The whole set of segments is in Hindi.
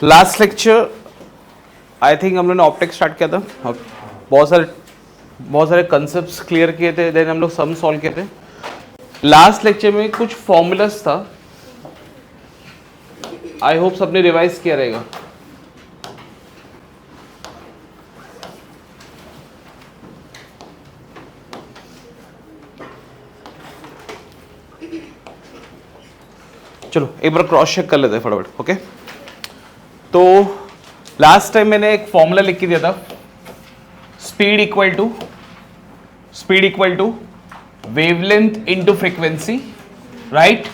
लास्ट लेक्चर आई थिंक हम लोग ने ऑप्टिक्स स्टार्ट किया था और बहुत सारे कंसेप्ट्स क्लियर किए थे, देन हम लोग सम सॉल्व किए थे। लास्ट लेक्चर में कुछ फॉर्मूलास था, आई होप सबने रिवाइज किया रहेगा। चलो एक बार क्रॉस चेक कर लेते हैं फटाफट। ओके, तो लास्ट टाइम मैंने एक फॉर्मूला लिख के दिया था, speed equal to wavelength into frequency, right.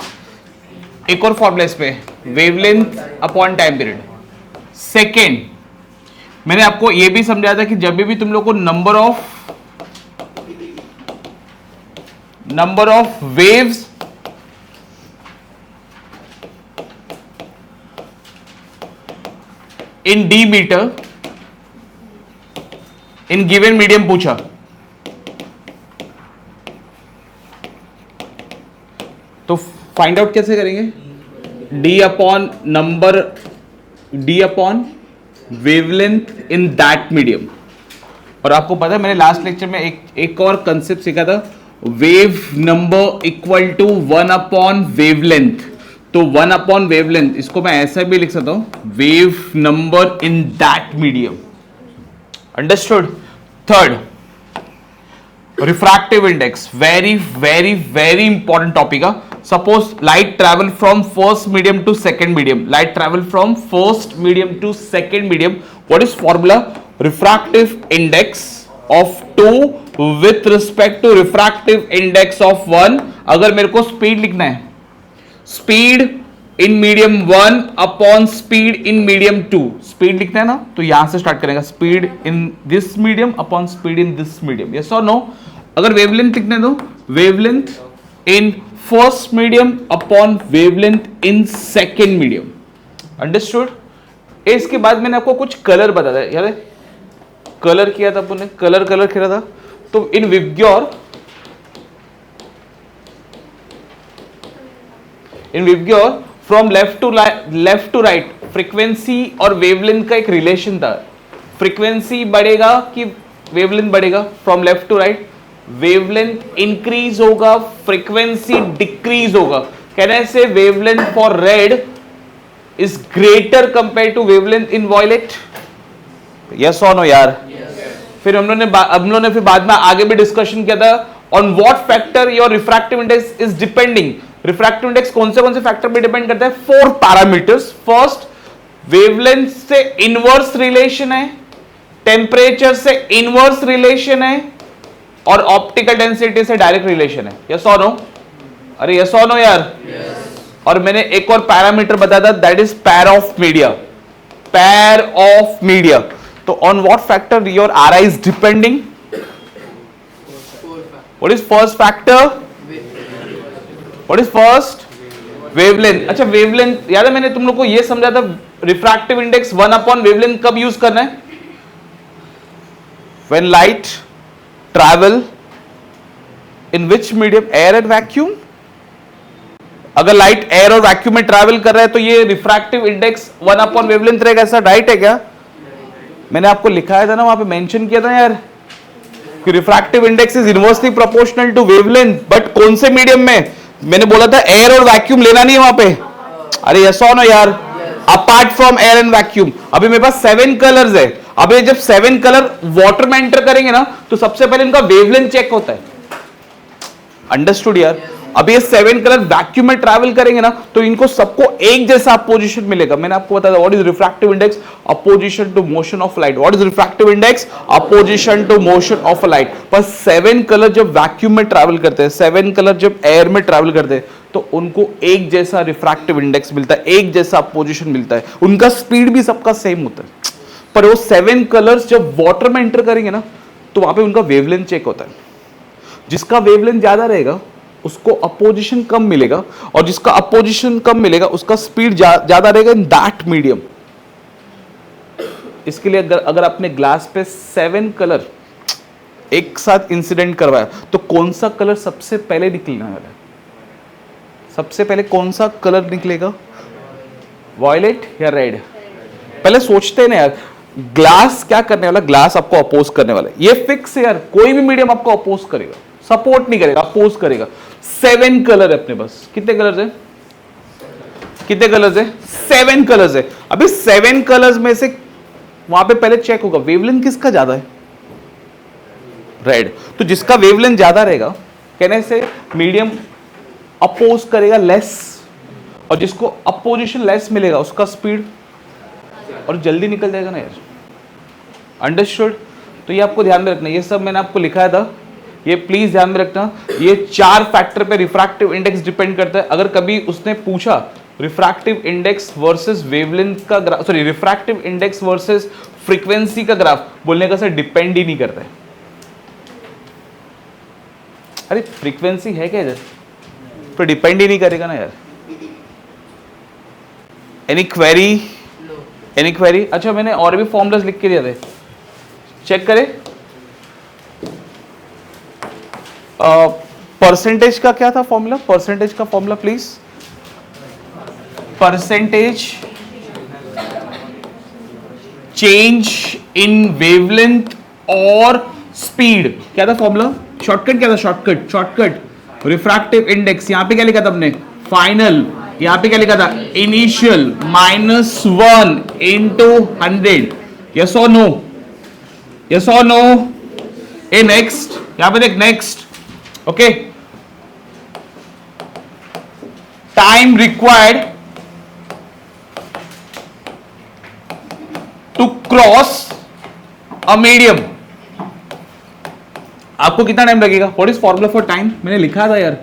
एक और फॉर्मूला इस पे, wavelength upon time period. Second, मैंने आपको यह भी समझाया था कि जब भी तुम लोग को number of waves in D metre in given medium पूछा, तो फाइंड आउट कैसे करेंगे? D upon wavelength in that medium. और आपको पता है मैंने लास्ट लेक्चर में एक और कंसेप्ट सीखा था, wave number equal to 1 upon wavelength. तो 1 अपॉन वेवलेंथ, इसको मैं ऐसा भी लिख सकता हूं, wave number in that medium. Understood? Third, refractive index, very very very important topic है। Suppose light travel from first medium to second medium, light travel from first medium to second medium, what is formula? Refractive index of 2 with respect to refractive index of 1। अगर मेरे को स्पीड लिखना है, speed in medium 1 upon speed in medium 2, speed लिखना है ना, तो यहां से स्टार्ट करेगा, speed in this medium upon speed in this medium, yes और नो। अगर वेवलेंथ लिखने दो, wavelength in first medium upon wavelength in second medium. Understood? इसके बाद मैंने आपको कुछ कलर बताया, याद है? कलर किया था अपन ने, कलर खेला था। तो in VIBGYOR from left to right frequency और वेवलेंथ का एक रिलेशन था। फ्रीक्वेंसी बढ़ेगा कि वेवलेंथ बढ़ेगा? From left to right wavelength increase होगा, फ्रीक्वेंसी डिक्रीज होगा। कहने से wavelength for red is greater compare to wavelength in violet, yes और नो यार? फिर हम लोगों ने फिर बाद में आगे भी डिस्कशन किया था, on what factor your refractive index is depending. Refractive index कौन से फैक्टर पे डिपेंड करता है? 4 पैरामीटर्स। फर्स्ट, वेवलेंथ से इनवर्स रिलेशन है, टेम्परेचर से इनवर्स रिलेशन है, और ऑप्टिकल डेंसिटी से डायरेक्ट रिलेशन है, यस और नो? अरे यस और नो यार? और मैंने एक और पैरामीटर बताया था, that is pair of media. Pair of media, तो on what factor your are I is depending? What is first factor? What is first? Wavelength. अच्छा, वेवलेंथ याद है मैंने तुम लोग को यह समझा था, रिफ्रैक्टिव इंडेक्स 1 अपॉन वेवलेंथ कब यूज करना है? When light travel in which medium? Air and vacuum. अगर लाइट एयर और वैक्यूम में ट्रैवल कर रहा है तो ये रिफ्रैक्टिव इंडेक्स 1 अपॉन वेवलेंथ रहेगा, ऐसा राइट है क्या? मैंने आपको लिखाया था ना, वहां पे मेंशन किया था यार कि refractive index is inversely proportional to wavelength, but कौन से मीडियम में? मैंने बोला था एयर और वैक्यूम लेना नहीं है वहां पे। अरे यस और नो यार? Apart from air and vacuum. अभी मेरे पास 7 कलर्स है, अभी जब 7 कलर वाटर में एंटर करेंगे ना, तो सबसे पहले इनका वेवलेंथ चेक होता है। अंडरस्टूड यार? अब ये 7 कलर वैक्यूम में ट्रैवल करेंगे ना, तो इनको सबको एक जैसा अपोजिशन मिलेगा। मैंने आपको बताया what is refractive index? Opposition to motion of light. What is refractive index? Opposition to motion of light. पर 7 कलर जब वैक्यूम में ट्रैवल करते हैं, 7 कलर जब एयर में ट्रैवल करते हैं, तो उनको एक जैसा रिफ्रैक्टिव इंडेक्स मिलता है, एक जैसा अपोजिशन मिलता है, उनका स्पीड भी सबका सेम होता है। पर वो 7 कलर्स जब वाटर में एंटर करेंगे ना, तो वहां पे उनका वेवलेंथ चेक होता है। जिसका वेवलेंथ ज्यादा रहेगा उसको अपोजिशन कम मिलेगा, और जिसका अपोजिशन कम मिलेगा उसका स्पीड ज्यादा रहेगा इन दैट मीडियम। इसके लिए अगर आपने ग्लास पे 7 कलर एक साथ इंसिडेंट करवाया, तो कौन सा कलर सबसे पहले निकलने वाला है? सबसे पहले कौन सा कलर निकलेगा? वॉयलेट या रेड? पहले सोचते ना यार, ग्लास क्या करने वाला, ग्लास आपको अपोज करने वाला है, ये फिक्स है यार, कोई भी मीडियम आपको अपोज करेगा, सपोर्ट नहीं करेगा, अपोज करेगा। 7 कलर है अपने पास, कितने कलर्स है, कितने कलर्स है, 7 कलर्स है। अभी 7 कलर्स में से वहां पे पहले चेक होगा वेवलेंथ किसका ज्यादा है, रेड। तो जिसका वेवलेंथ ज्यादा रहेगा कहने से मीडियम अपोज करेगा लेस, और जिसको अपोजिशन लेस मिलेगा उसका स्पीड और जल्दी निकल जाएगा ना यार। अंडरस्टूड? तो ये आपको ध्यान में रखना, ये सब मैंने आपको लिखाया था, ये प्लीज ध्यान में रखना। ये 4 फैक्टर पे रिफ्रैक्टिव इंडेक्स डिपेंड करता है। अगर कभी उसने पूछा रिफ्रैक्टिव इंडेक्स वर्सेस वेवलेंथ का graph, sorry refractive index versus frequency का ग्राफ, बोलने का सर डिपेंड ही नहीं करता है। अरे फ्रीक्वेंसी है क्या इधर, तो डिपेंड ही नहीं करेगा ना यार। Any query, any query? अच्छा मैंने और भी फॉर्मूलाज लिख के दिए थे, चेक करें। परसेंटेज का क्या था फॉर्मूला, परसेंटेज का formula please. Percentage change in wavelength और स्पीड, क्या था फॉर्मूला, शॉर्टकट क्या था, शॉर्टकट, शॉर्टकट रिफ्रैक्टिव इंडेक्स। यहां पे क्या लिखा था अपने, फाइनल, यहां पे क्या लिखा था, इनिशियल -1 इंटू 100। यस और नो, यस और नो? ए नेक्स्ट, यहां पे देख next, okay. Time required to cross a medium, आपको कितना टाइम लगेगा, what is formula for time, मैंने लिखा था यार,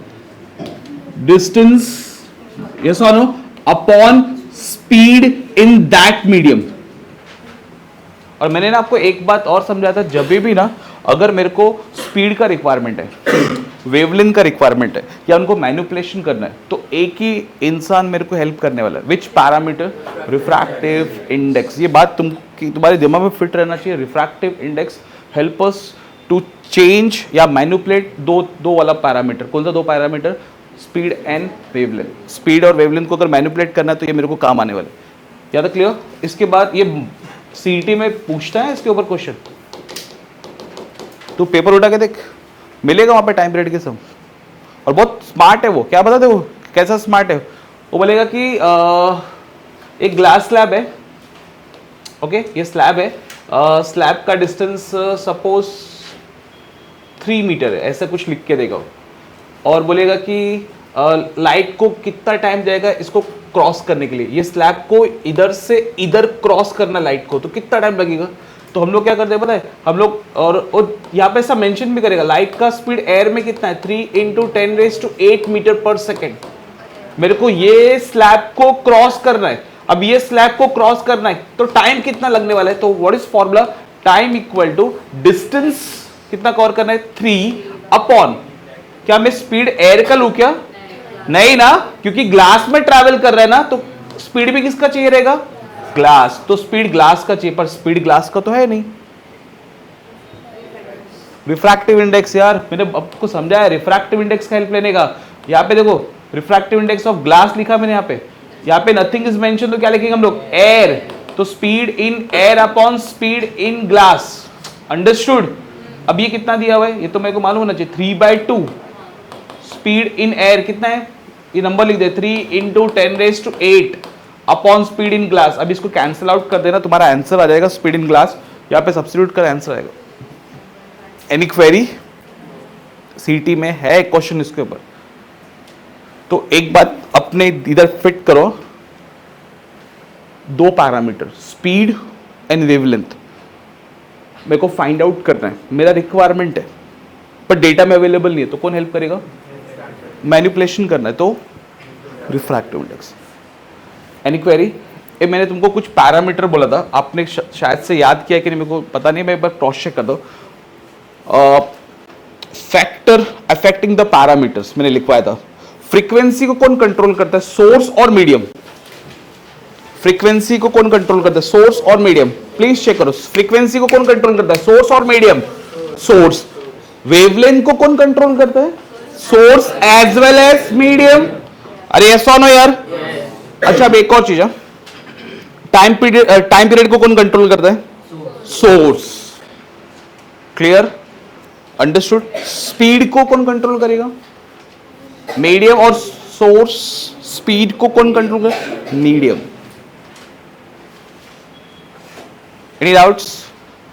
डिस्टेंस, यस और no, upon speed in that medium. और मैंने ना आपको एक बात और समझाया था, जब भी ना अगर मेरे को स्पीड का रिक्वायरमेंट है, वेवलेंथ का रिक्वायरमेंट है, या उनको मैनिपुलेशन करना है, तो एक ही इंसान मेरे को हेल्प करने वाला है, विच पैरामीटर, रिफ्रैक्टिव इंडेक्स। ये बात तुम्हारे दिमाग में फिट रहना चाहिए। Refractive index help us to change या मैनिपुलेट दो वाला पैरामीटर। कौन सा दो parameter, speed and wavelength. Speed और वेवलेंथ को अगर मैनिपुलेट करना है तो ये मेरे को काम आने वाला है। याद है, क्लियर? इसके बाद ये सीईटी में पूछता है इसके ऊपर क्वेश्चन, तू पेपर उठा के देख, मिलेगा वहां पे टाइम पीरियड के सब। और बहुत स्मार्ट है वो, क्या बता दे वो कैसा स्मार्ट है, वो बोलेगा कि एक ग्लास स्लैब है, ओके, ये स्लैब है, स्लैब का डिस्टेंस सपोज 3 मीटर है, ऐसा कुछ लिख के देगा, और बोलेगा कि लाइट को कितना टाइम जाएगा इसको क्रॉस करने के लिए, ये स्लैब को इधर से इधर क्रॉस करना लाइट को, तो कितना टाइम लगेगा। तो हम लोग क्या करते हैं पता है, हम लोग, और यहाँ पे ऐसा मेंशन भी करेगा लाइट का स्पीड एयर में कितना है, 3 × 10⁸ मीटर पर सेकेंड। मेरे को ये स्लैब को क्रॉस करना है, अब ये स्लैब को क्रॉस करना है तो टाइम कितना लगने वाला है। तो what is formula, time equal to distance कितना कवर करना है, 3 अपॉन, क्या मैं स्पीड एयर का लू क्या, नहीं ना, क्योंकि ग्लास में ट्रैवल कर रहा है ना, तो स्पीड भी किसका चाहिए रहेगा, ग्लास, तो स्पीड ग्लास का चाहिए, पर स्पीड ग्लास का तो है नहीं। रिफ्रैक्टिव इंडेक्स, यार मैंने आपको समझाया रिफ्रैक्टिव इंडेक्स का हेल्प लेने का। यहाँ पे देखो रिफ्रैक्टिव इंडेक्स ऑफ ग्लास लिखा मैंने यहाँ पे नथिंग इज मेंशन, तो क्या लिखेंगे हम लोग, एयर, तो speed in air upon speed in glass. Understood? अब ये कितना दिया हुआ है, ये तो मेरे को मालूम होना चाहिए, 3/2 स्पीड इन एयर कितना है, ये नंबर लिख दे, 3 × 10⁸ अपॉन स्पीड इन ग्लास। अब इसको कैंसिल आउट कर देना, तुम्हारा आंसर आ जाएगा स्पीड इन ग्लास, यहाँ पे सब्स्टिट्यूट कर आंसर आएगा। Any query? सीटी में है क्वेश्चन इसके ऊपर, तो एक बात अपने इधर फिट करो, 2 पैरामीटर स्पीड एंड वेवलेंथ मेरे को फाइंड आउट करना है, मेरा रिक्वायरमेंट है, पर डेटा में अवेलेबल नहीं है, तो कौन हेल्प करेगा, मैनिपुलेशन करना है, तो रिफ्रैक्टिव इंडेक्स। Any query? ये मैंने तुमको कुछ पैरामीटर बोला था, आपने शायद से याद किया कि नहीं, मेरे को पता नहीं, मैं एक बार क्रॉस चेक कर दो। फैक्टर अफेक्टिंग द पैरामीटर्स मैंने लिखवाया था। फ्रीक्वेंसी को कौन कंट्रोल करता है, सोर्स और मीडियम। फ्रीक्वेंसी को कौन कंट्रोल करता है, सोर्स और मीडियम, प्लीज चेक करो। फ्रीक्वेंसी को कौन कंट्रोल करता है, सोर्स और मीडियम, सोर्स। वेवलेंथ को कौन कंट्रोल करता है, source as well as medium. अरे यस और नो यार? अच्छा अब एक और चीज है, टाइम पीरियड को कौन कंट्रोल करता है? सोर्स। क्लियर? अंडरस्टूड? स्पीड को कौन कंट्रोल करेगा? मीडियम। और सोर्स स्पीड को कौन कंट्रोल करेगा? Medium. Any doubts?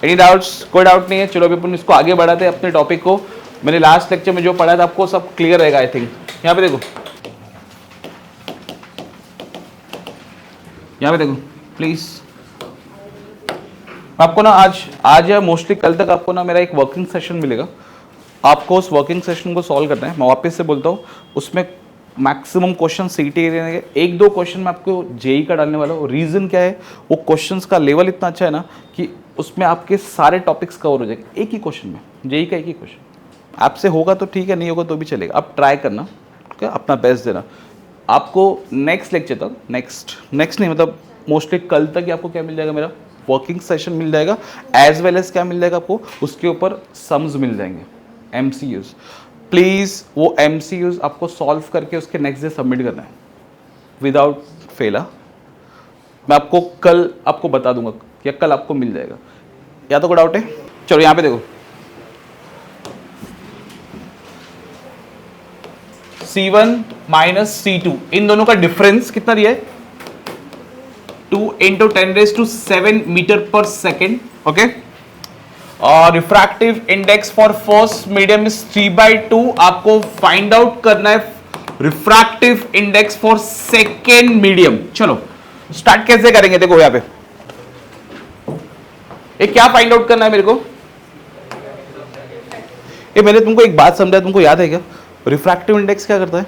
Any doubts? कोई डाउट नहीं है। चलो अभी अपन इसको आगे बढ़ाते हैं अपने टॉपिक को। मैंने लास्ट लेक्चर में जो पढ़ा था आपको सब क्लियर रहेगा आई थिंक। यहां पे देखो, यहां पे देखो प्लीज। आपको ना आज या मोस्टली कल तक आपको ना मेरा एक वर्किंग सेशन मिलेगा। आपको उस वर्किंग सेशन को सॉल्व करना है। मैं वापस से बोलता हूँ, उसमें मैक्सिमम क्वेश्चन सीटी एरिया के, एक दो क्वेश्चन मैं आपको जेई का डालने वाला हूँ। रीजन क्या है? वो क्वेश्चंस का लेवल इतना अच्छा है ना कि उसमें आपके सारे टॉपिक्स कवर हो जाएंगे एक ही क्वेश्चन में। जेई का एक ही क्वेश्चन। आपसे होगा तो ठीक है, नहीं होगा तो भी चलेगा। आप ट्राई करना, ठीक है? अपना बेस्ट देना। आपको नेक्स्ट लेक्चर तक, नेक्स्ट नहीं मतलब मोस्टली कल तक ही आपको क्या मिल जाएगा? मेरा वर्किंग सेशन मिल जाएगा, एज वेल एज क्या मिल जाएगा आपको? उसके ऊपर सम्स मिल जाएंगे, MCQs। प्लीज़ वो MCQs आपको सॉल्व करके उसके नेक्स्ट डे सबमिट करना है विदाउट फेल। मैं आपको कल आपको बता दूंगा या कल आपको मिल जाएगा। या तो कोई डाउट है? चलो यहां पे देखो, C1 माइनस C2 इन दोनों का डिफरेंस कितना दिया है? 2 × 10⁷ मीटर पर सेकेंड। ओके। और refractive index for first medium is 3/2। आपको फाइंड आउट करना है refractive index for second medium. चलो स्टार्ट कैसे करेंगे? देखो यहां पे ये क्या फाइंड आउट करना है मेरे को? ये मैंने तुमको एक बात समझाया, तुमको याद है क्या? रिफ्रैक्टिव इंडेक्स क्या करता है?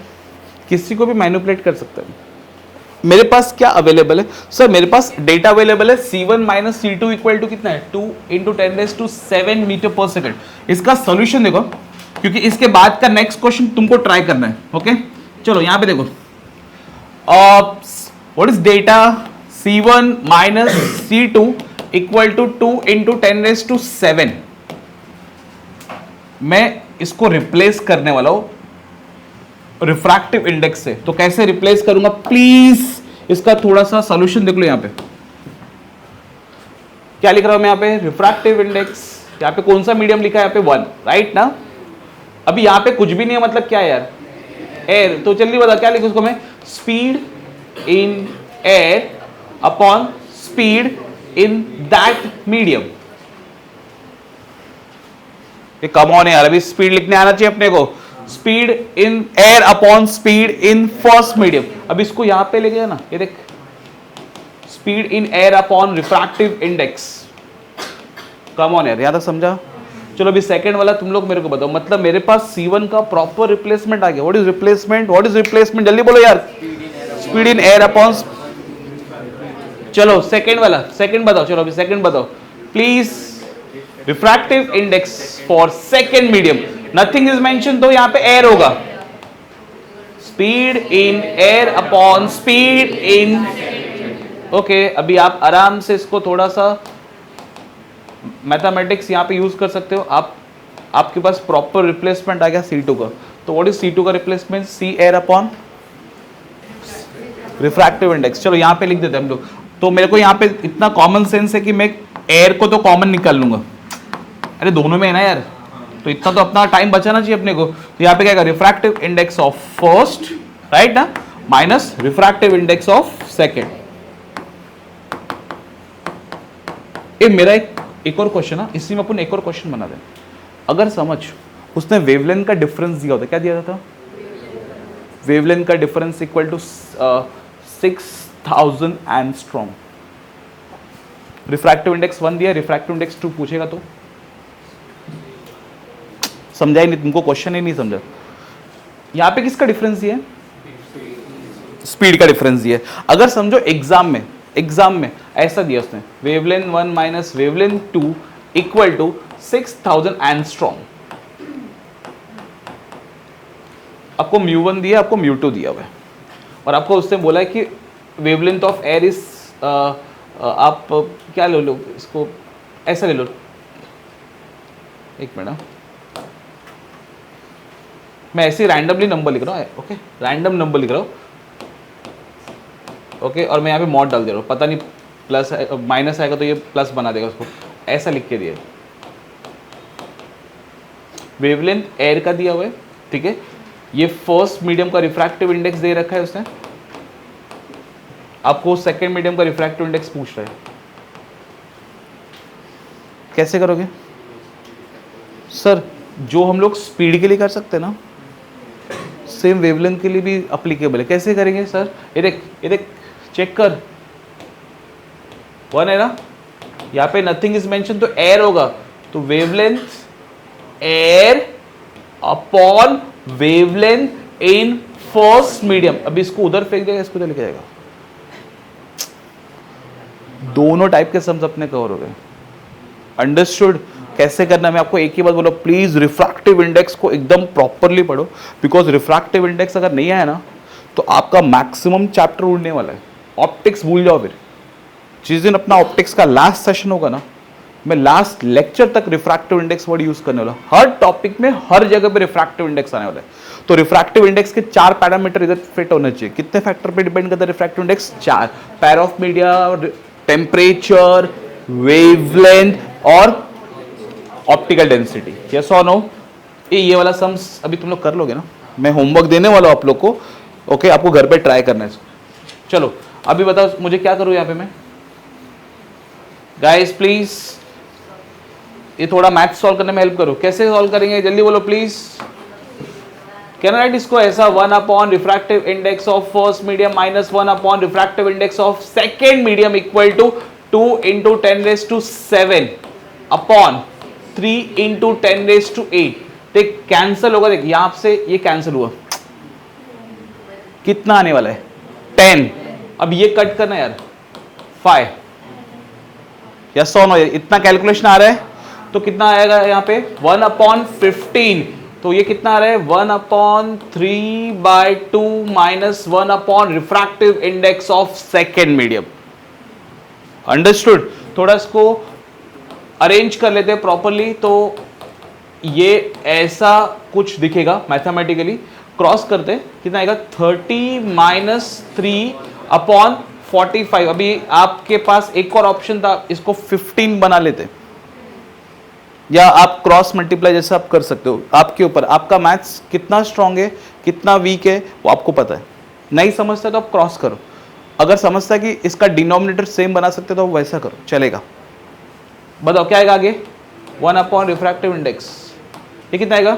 किसी को भी मैनिपुलेट कर सकता है। मेरे पास क्या अवेलेबल है सर? मेरे पास डेटा अवेलेबल है C1 minus C2 equal to कितना है? 2 × 10⁷ मीटर पर सेकेंड। इसका सॉल्यूशन देखो, क्योंकि इसके बाद का नेक्स्ट क्वेश्चन तुमको ट्राई करना है। ओके चलो यहां पे देखो, what is data? C1 minus C2 equal to 2 × 10⁷। मैं इसको रिप्लेस करने वाला हूं रिफ्रैक्टिव इंडेक्स से। तो कैसे रिप्लेस करूंगा? प्लीज इसका थोड़ा सा सॉल्यूशन देख लो। यहां पे क्या लिख रहा हूं मैं? यहां पे रिफ्रैक्टिव इंडेक्स, यहां पे कौन सा मीडियम लिखा है? यहां पे 1, राइट ना? अभी यहां पे कुछ भी नहीं है, मतलब क्या है यार? एयर। तो चलिए बता क्या लिखूं उसको मैं? Speed in air upon speed in that medium. ये कम ऑन है यार, अभी स्पीड लिखने आना चाहिए अपने को। Speed in air upon speed in first medium. अब इसको यहां पे ले गया ना, ये देख, speed in air upon refractive index. Come on यार, यहां तक समझा? चलो अभी सेकंड वाला तुम लोग मेरे को बताओ। मतलब मेरे पास C1 का प्रॉपर रिप्लेसमेंट आ गया। What is replacement? What is replacement? जल्दी बोलो यार। Speed in air upon. चलो सेकंड वाला, सेकंड बताओ। चलो अभी सेकंड बताओ please. Refractive index for second medium, nothing is mention, तो यहां पे एयर होगा। Speed in air upon speed in. Okay अभी आप आराम से इसको थोड़ा सा मैथमेटिक्स यहां पे यूज कर सकते हो आप। आपके पास प्रॉपर रिप्लेसमेंट आ गया C2 का। तो व्हाट इज C2 का replacement? C air upon refractive index. चलो यहां पे लिख देते हैं हम लोग। तो मेरे को यहां पे इतना कॉमन सेंस है कि मैं एयर को तो कॉमन निकाल लूंगा। अरे दोनों में है ना यार, तो इतना तो अपना टाइम बचाना चाहिए अपने को। तो यहाँ पे क्या refractive index of first, right ना, minus refractive index of second. ये मेरा एक और क्वेश्चन है, इसी में अपन एक और क्वेश्चन बना दें। अगर समझ उसने वेवलेंथ का डिफरेंस दिया होता, क्या दिया था? वेवलेंथ का difference equal to 6000 angstrom. Refractive index 1 दिया, रिफ्रैक्टिव इंडेक्स 2 पूछेगा तो समझा ही नहीं तुमको, क्वेश्चन ही नहीं समझा। यहां पे किसका डिफरेंस दिया है? स्पीड का डिफरेंस दिया है। अगर समझो एग्जाम में ऐसा दिया उसने, wavelength 1 minus wavelength 2 equal to 6000 angstrom. आपको μ1 दिया, आपको μ2 दिया हुआ है, और आपको उसने बोला है कि वेवलेंथ ऑफ एयर इज, आप क्या ले लो इसको, ऐसा ले लो। एक मिनट, मैं ऐसे रैंडमली नंबर लिख रहा हूँ। ओके रैंडम नंबर लिख रहा हूँ। ओके और मैं यहाँ पे मॉड डाल दे रहा हूँ, पता नहीं प्लस माइनस आएगा तो ये प्लस बना देगा उसको, ऐसा लिख के दिया। वेवलेंथ एयर का दिया हुआ है, ठीक है। ये फर्स्ट मीडियम का रिफ्रैक्टिव इंडेक्स दे रखा है उसने, आपको सेकंड मीडियम का रिफ्रैक्टिव इंडेक्स पूछ रहा है। कैसे करोगे सर? जो हम लोग स्पीड के लिए कर सकते हैं ना, सेम वेवलेंथ के लिए भी अप्लीकेबल है। कैसे करेंगे सर? ये देख चेक कर, वन है ना, यहाँ पे नथिंग इज मेंशन तो एयर होगा, तो wavelength air upon wavelength in first medium. अभी इसको उधर फेंक देगा, इसको उधर लेके जाएगा, दोनों टाइप के सम्स अपने कवर हो गए। अंडरस्टूड? कैसे करना है मैं आपको एक ही बात बोलो, प्लीज रिफ्रैक्टिव इंडेक्स को एकदम प्रॉपरली पढ़ो, बिकॉज रिफ्रैक्टिव इंडेक्स अगर नहीं आया ना तो आपका मैक्सिमम चैप्टर उड़ने वाला है। ऑप्टिक्स भूल जाओ फिर। जिस दिन अपना ऑप्टिक्स का लास्ट सेशन होगा ना, मैं लास्ट लेक्चर तक रिफ्रैक्टिव इंडेक्स वर्ड यूज करने वाला, हर टॉपिक में हर जगह पे रिफ्रैक्टिव इंडेक्स आने वाला है। तो रिफ्रैक्टिव इंडेक्स के 4 पैरामीटर इधर फिट होने चाहिए। कितने फैक्टर पे डिपेंड करता है refractive index? 4, pair of media, temperature, wavelength और ऑप्टिकल डेंसिटी। यस और नो? ये वाला सम्स अभी तुम लोग कर लोगे ना, मैं होमवर्क देने वाला हूं आप लोग को, ओके? आपको घर पे ट्राई करना है। चलो अभी बताओ मुझे क्या करूं यहाँ पे मैं? गाइस प्लीज ये थोड़ा मैथ सॉल्व करने में हेल्प करो। कैसे सॉल्व करेंगे जल्दी बोलो प्लीज। कैन राइट इसको ऐसा 1 upon refractive index of first medium minus 1 upon refractive index of second medium equal to 2 into 10⁻⁷ upon 3 into 10⁸। देख कैंसिल होगा, देख यहां से ये कैंसिल हुआ, कितना आने वाला है? 10। अब ये कट करना यार, 5। यस और नो? इतना कैलकुलेशन आ रहा है तो कितना आएगा यहाँ पे? 1 अपॉन 15। तो ये कितना आ रहा है? 1 upon 3/2 minus 1 upon refractive index of second medium. Understood? थोड़ा इसको अरेंज कर लेते हैं प्रॉपरली, तो ये ऐसा कुछ दिखेगा मैथमेटिकली। क्रॉस करते कितना आएगा? 30 माइनस 3 अपॉन 45। अभी आपके पास एक और ऑप्शन था, इसको 15 बना लेते, या आप क्रॉस मल्टीप्लाई जैसे आप कर सकते हो, आपके ऊपर। आपका मैथ्स कितना स्ट्रांग है कितना वीक है वो आपको पता है। नहीं समझता तो आप क्रॉस करो, अगर समझता है कि इसका डिनोमिनेटर सेम बना सकते तो वैसा करो, चलेगा। बताओ क्या आएगा आगे? 1 अपॉन रिफ्रैक्टिव इंडेक्स, ये कितना आएगा?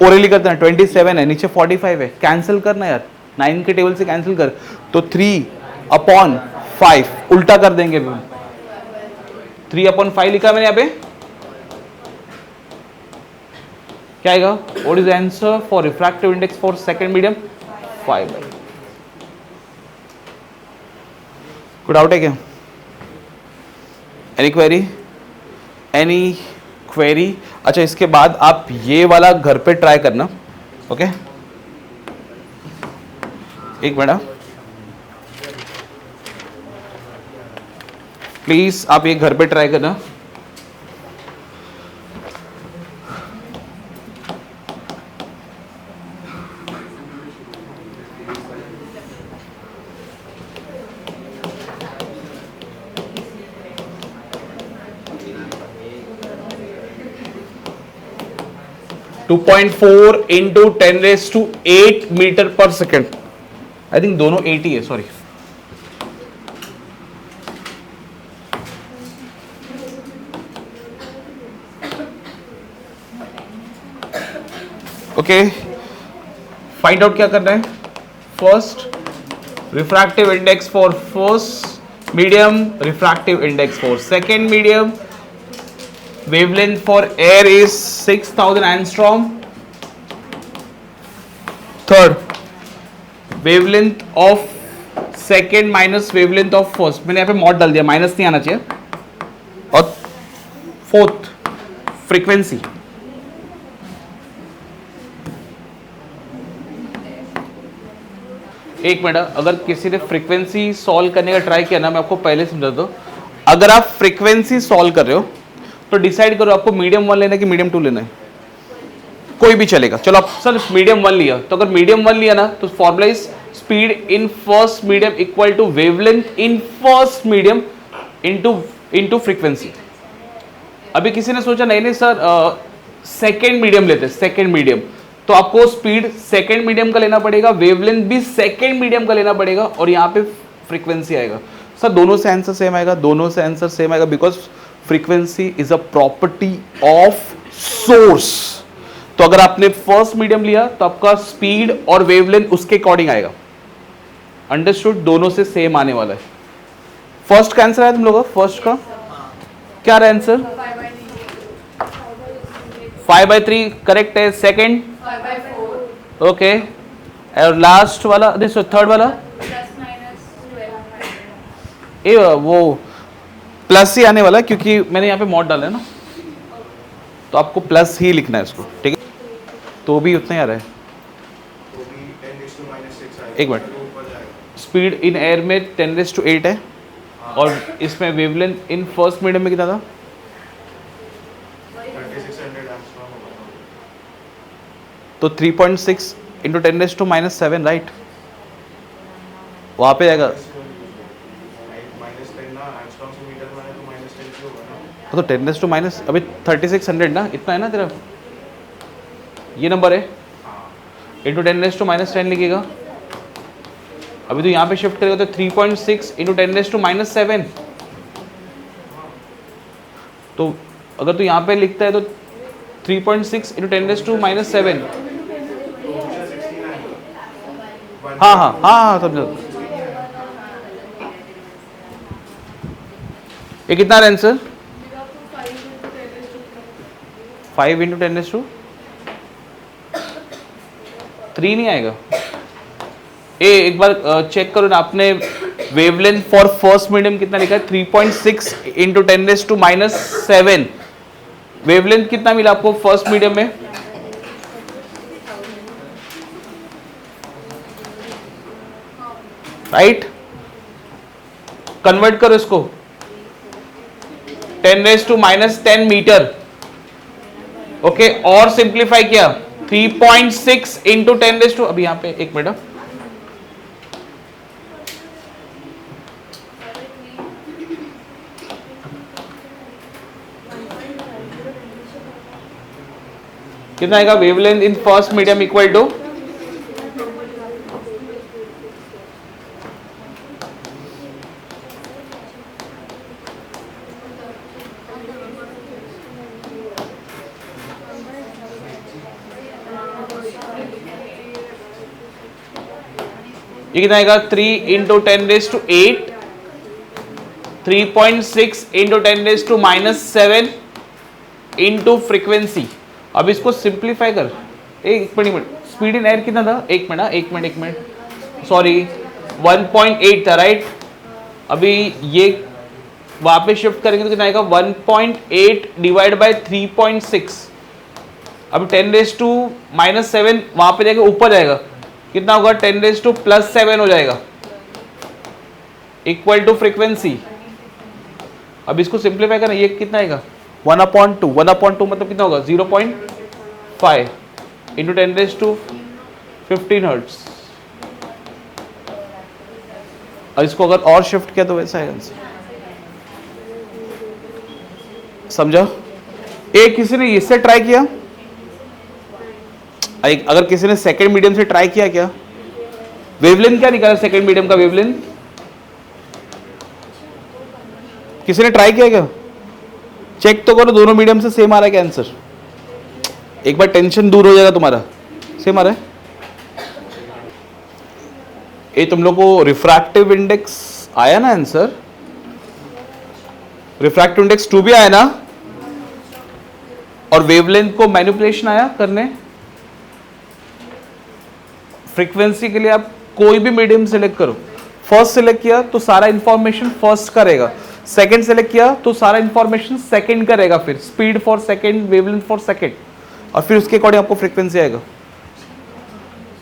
ओरली करते हैं, 27 है, नीचे 45 है, कैंसिल करना यार, 9 के टेबल से कैंसिल कर, तो 3 अपॉन 5 उल्टा कर देंगे। 3 अपॉन 5 लिखा मैंने यहाँ पे, क्या आएगा? What is the answer for refractive index for second medium? 5। कोई डाउट है क्या? Any query? Any query? अच्छा इसके बाद आप ये वाला घर पे ट्राई करना, ओके? एक मिनट प्लीज, आप ये घर पे ट्राई करना। टू 2.4 इंटू 10⁸ मीटर पर सेकेंड। आई थिंक दोनों 80 है, सॉरी। ओके, फाइंड आउट क्या करना है? First refractive index for first medium, refractive index for second medium. Wavelength for air is 6000 angstrom. Third, wavelength of second minus wavelength of first. मैंने यहाँ पे मॉड डाल दिया, माइनस नहीं आना चाहिए। और फोर्थ, फ्रीक्वेंसी। एक मिनट, अगर किसी ने फ्रीक्वेंसी सॉल्व करने का ट्राई किया ना, मैं आपको पहले समझा दूं। अगर आप फ्रीक्वेंसी सॉल्व कर रहे हो तो डिसाइड करो आपको मीडियम 1 लेना है कि मीडियम 2 लेना है, कोई भी चलेगा। चलो आप सर मीडियम 1 लिया, तो अगर मीडियम 1 लिया ना तो formula is speed in first medium equal to wavelength in first medium into frequency. अभी किसी ने सोचा नहीं नहीं सर सेकेंड मीडियम लेते, सेकेंड मीडियम, तो आपको स्पीड सेकेंड मीडियम का लेना पड़ेगा, वेवलेंथ भी सेकेंड मीडियम का लेना पड़ेगा, और यहाँ पे फ्रीक्वेंसी आएगा। सर दोनों से आंसर सेम आएगा, दोनों से आंसर सेम आएगा, because frequency is a property of source. तो अगर आपने फर्स्ट मीडियम लिया तो आपका स्पीड और वेवलेंथ उसके अकॉर्डिंग आएगा। अंडरस्टूड? दोनों से सेम आने वाला है। फर्स्ट का आंसर है तुम लोगों का, फर्स्ट का क्या रहा आंसर? 5/3 करेक्ट है। सेकंड 5/4 ओके, और लास्ट वाला थर्ड वाला ये वो प्लस ही आने वाला है, क्योंकि मैंने यहाँ पे मॉड डाला है ना, तो आपको प्लस ही लिखना है इसको, ठीक है? तो भी उतना ही आ रहा है। एक मिनट, स्पीड इन एयर में 10⁸ है, और इसमें वेवलेंथ इन फर्स्ट मीडियम में कितना था? 3600 तो 3.6 इंटू 10⁻⁷ राइट, वहाँ पे आएगा। तो 10⁻, अभी 3600 ना, इतना है ना तेरा, ये नंबर है, इंटू 10⁻10 लिखेगा। अभी तो यहाँ पे शिफ्ट करेगा तो 3.6 इंटू 10⁻⁷। तो अगर तू यहाँ पे लिखता है तो 3.6 इंटू 10⁻⁷। हाँ हाँ हाँ हाँ समझो। ये कितना है आंसर? 5 इंटू 10⁻3 नहीं आएगा। एक बार चेक करो ना, आपने वेवलेंथ फॉर फर्स्ट मीडियम कितना लिखा है? 3.6 इंटू 10⁻⁷। वेवलेंथ कितना मिला आपको फर्स्ट मीडियम में? राइट, कन्वर्ट करो इसको, 10⁻10 मीटर। ओके, और सिंप्लीफाई किया 3.6 इंटू 10⁻, अभी यहां पे एक मिनट, कितना आएगा? Wavelength in first medium equal to ये कितना आएगा? 3 इंटू 10⁸, 3.6 इंटू 10⁻⁷ इंटू फ्रीक्वेंसी। अब इसको सिंप्लीफाई कर, एक मिनट, स्पीड इन एयर कितना था? एक मिनट, सॉरी 1.8 था राइट। अभी ये वहां पे शिफ्ट करेंगे तो कितना आएगा? 1.8 डिवाइड बाय 3.6। अब 10⁻⁷ वहां पे जाके ऊपर जाएगा, कितना होगा? 10⁻+7 हो जाएगा, इक्वल टू फ्रीक्वेंसी। अब इसको सिंप्लीफाई करना, ये कितना आएगा? 1/2 मतलब कितना होगा? 0.5 इंटू 10⁻15 हर्ट्ज। और इसको अगर और शिफ्ट किया तो वैसा आएगा। समझा? एक किसी ने इससे ट्राई किया, अगर किसी ने सेकंड मीडियम से ट्राई किया, क्या वेवलेंथ क्या निकाला सेकंड मीडियम का? वेवलेंथ किसी ने ट्राई किया क्या? चेक तो करो दोनों मीडियम से सेम आ रहा है क्या आंसर? एक बार टेंशन दूर हो जाएगा तुम्हारा, सेम आ रहा है। ये तुम लोग को रिफ्रैक्टिव इंडेक्स आया ना आंसर? रिफ्रैक्टिव इंडेक्स 2 भी आया ना, और वेवलेंथ को मैनिपुलेशन आया करने। फ्रीक्वेंसी के लिए आप कोई भी मीडियम सिलेक्ट करो, फर्स्ट सिलेक्ट किया तो सारा इंफॉर्मेशन फर्स्ट का रहेगा, सेकंड सेलेक्ट किया तो सारा इंफॉर्मेशन सेकंड का रहेगा, फिर speed for second, wavelength for second, और फिर उसके अकॉर्डिंग आपको फ्रीक्वेंसी आएगा।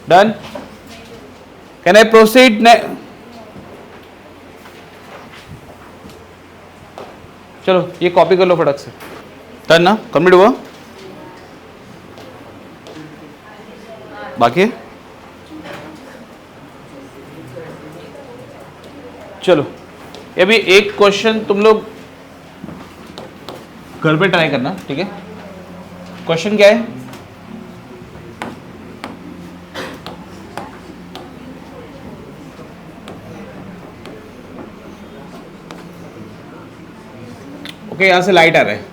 डन? Can I proceed? चलो ये कॉपी कर लो फटक से। डन ना? कंप्लीट हुआ? बाकी चलो अभी एक क्वेश्चन तुम लोग घर पे ट्राई करना, ठीक है? क्वेश्चन क्या है? ओके, यहां से लाइट आ रहा है।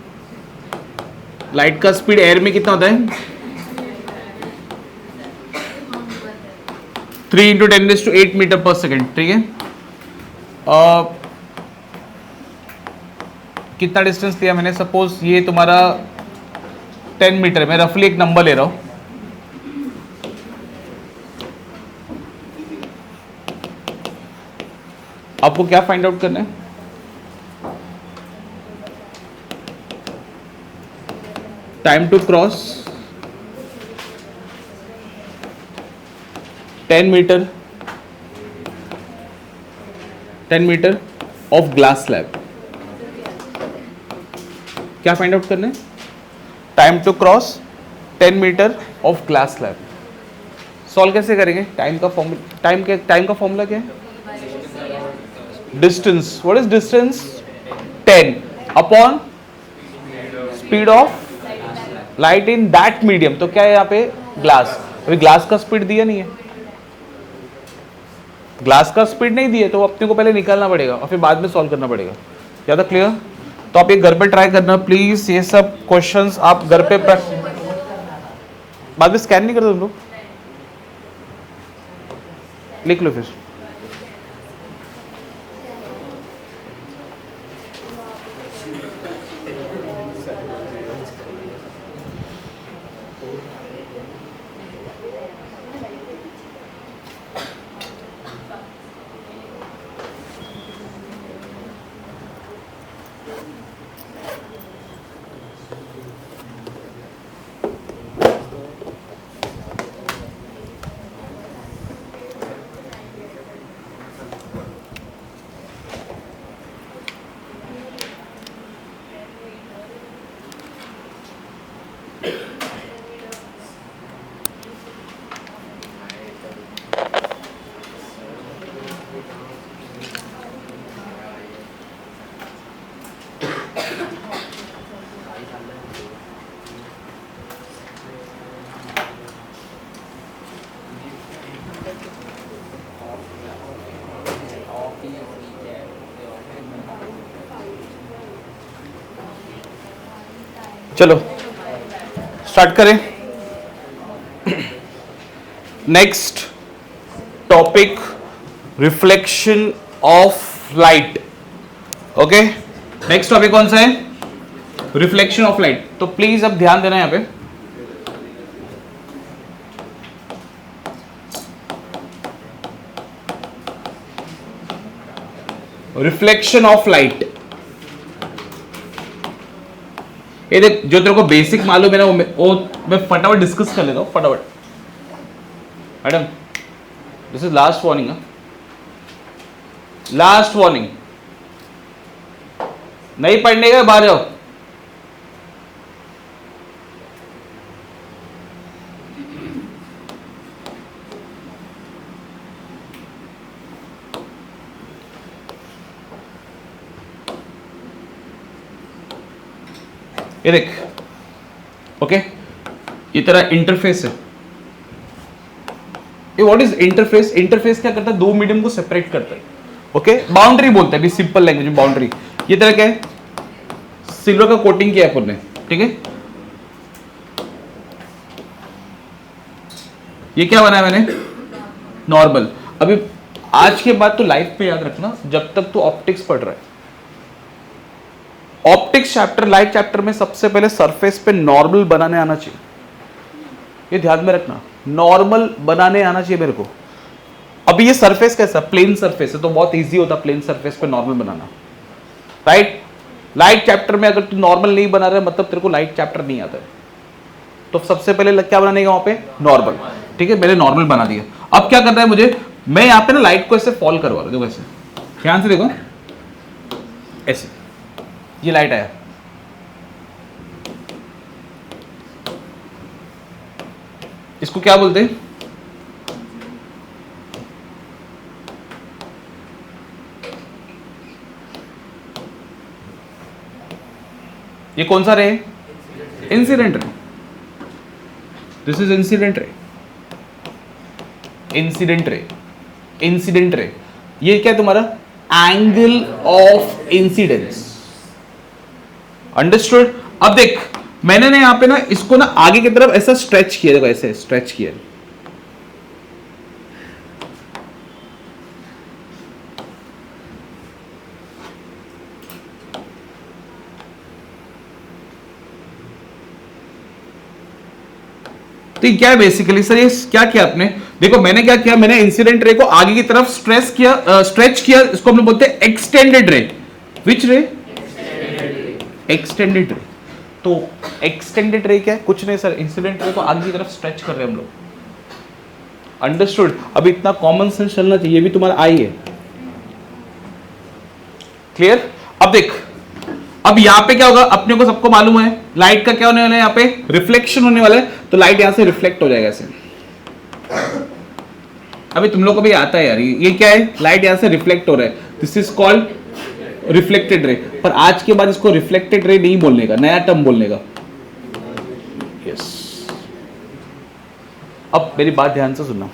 लाइट का स्पीड एयर में कितना होता है? 3 × 10⁸ मीटर पर सेकेंड, ठीक है? कितना डिस्टेंस लिया मैंने? सपोज ये तुम्हारा 10 मीटर, मैं रफली एक नंबर ले रहा हूं। आपको क्या फाइंड आउट करना है? Time to cross 10 metre, 10 metre of glass slab. क्या फाइंड आउट करना है? Time to cross 10 metre of glass slab. Solve कैसे करेंगे? टाइम का फॉर्मूला क्या है? Distance. What is distance? 10 upon speed of light in that medium. तो क्या है यहाँ पे? ग्लास। अभी ग्लास का स्पीड दिया नहीं है, ग्लास का स्पीड नहीं दिया, तो अपने को पहले निकालना पड़ेगा और फिर बाद में सॉल्व करना पड़ेगा। ज्यादा क्लियर? तो आप ये घर पे ट्राई करना प्लीज। ये सब क्वेश्चंस आप घर पे बाद में स्कैन नहीं करते तुम लोग? लिख लो फिर। चलो स्टार्ट करें। Next topic, reflection of light. Okay, next topic कौन सा है? Reflection of light. तो प्लीज अब ध्यान देना यहां पे। Reflection of light. ये देख, जो तेरे को बेसिक मालूम है ना वो मैं फटाफट डिस्कस कर लेता हूँ फटाफट। Madam, this is last warning, last warning. नहीं पढ़ने का बाहर जाओ। ये देख, ओके, ये तेरा इंटरफेस है। ये व्हाट इज इंटरफेस? इंटरफेस क्या करता है? दो मीडियम को सेपरेट करता है। ओके, बाउंड्री बोलते हैं, सिंपल लैंग्वेज में बाउंड्री। ये तरह क्या है? सिल्वर का कोटिंग किया है अपन ने, ठीक है? ये क्या बनाया मैंने? नॉर्मल। अभी आज के बाद तो लाइफ पे याद रखना, जब तक तू ऑप्टिक्स पढ़ रहा है, ऑप्टिक्स चैप्टर, लाइट चैप्टर में सबसे पहले सरफेस पे नॉर्मल बनाने आना चाहिए। ये ध्यान में रखना, नॉर्मल बनाने आना चाहिए मेरे को। अभी ये सरफेस कैसा? प्लेन सरफेस है, तो बहुत इजी होता प्लेन सरफेस पे नॉर्मल बनाना, राइट? लाइट चैप्टर में अगर तू नॉर्मल नहीं बना रहा है, मतलब तेरे को लाइट चैप्टर नहीं आता है। तो सबसे पहले क्या बनाने का वहां पे? नॉर्मल, ठीक है? मैंने नॉर्मल बना दिया। अब क्या करना है मुझे? मैं यहाँ पे ना लाइट को ऐसे फॉल करवा रहा हूं। देखो ऐसे, ध्यान से देखो, ऐसे ये लाइट आया, इसको क्या बोलते हैं? ये कौन सा रे? इंसिडेंट रे. This is incident ray. Incident रे. इंसिडेंट रे. ये क्या है तुम्हारा? Angle of incidence. अंडरस्टूड? अब देख, मैंने ना यहां पे ना इसको ना आगे की तरफ ऐसा स्ट्रेच किया. देखो ऐसे स्ट्रेच किया. तो क्या है बेसिकली सर, ये क्या किया आपने? देखो मैंने क्या किया, मैंने इंसिडेंट रे को आगे की तरफ स्ट्रेच किया. इसको हम लोग बोलते हैं एक्सटेंडेड रे. विच रे? एक्सटेंडेड रे. तो एक्सटेंडेड रे क्या है? कुछ नहीं सर, इंसिडेंट रे को आगे की तरफ स्ट्रेच कर रहे हैं हम लोग. अंडरस्टूड? अभी इतना कॉमन सेंस चलना चाहिए. ये भी तुम्हारा आई है. क्लियर? अब देख, अब यहां पे क्या होगा, अपने को सबको मालूम है लाइट का क्या होने वाला है, यहां पे रिफ्लेक्शन होने वाला है. तो लाइट यहां से रिफ्लेक्ट हो जाएगा ऐसे. अभी तुम लोग को भी आता है यार, ये क्या है? लाइट यहां से रिफ्लेक्ट हो रहा है. This is called reflected ray. पर आज के बाद इसको रिफ्लेक्टेड रे नहीं बोलने का, नया टर्म बोलने का. यस. अब मेरी बात ध्यान से सुनना.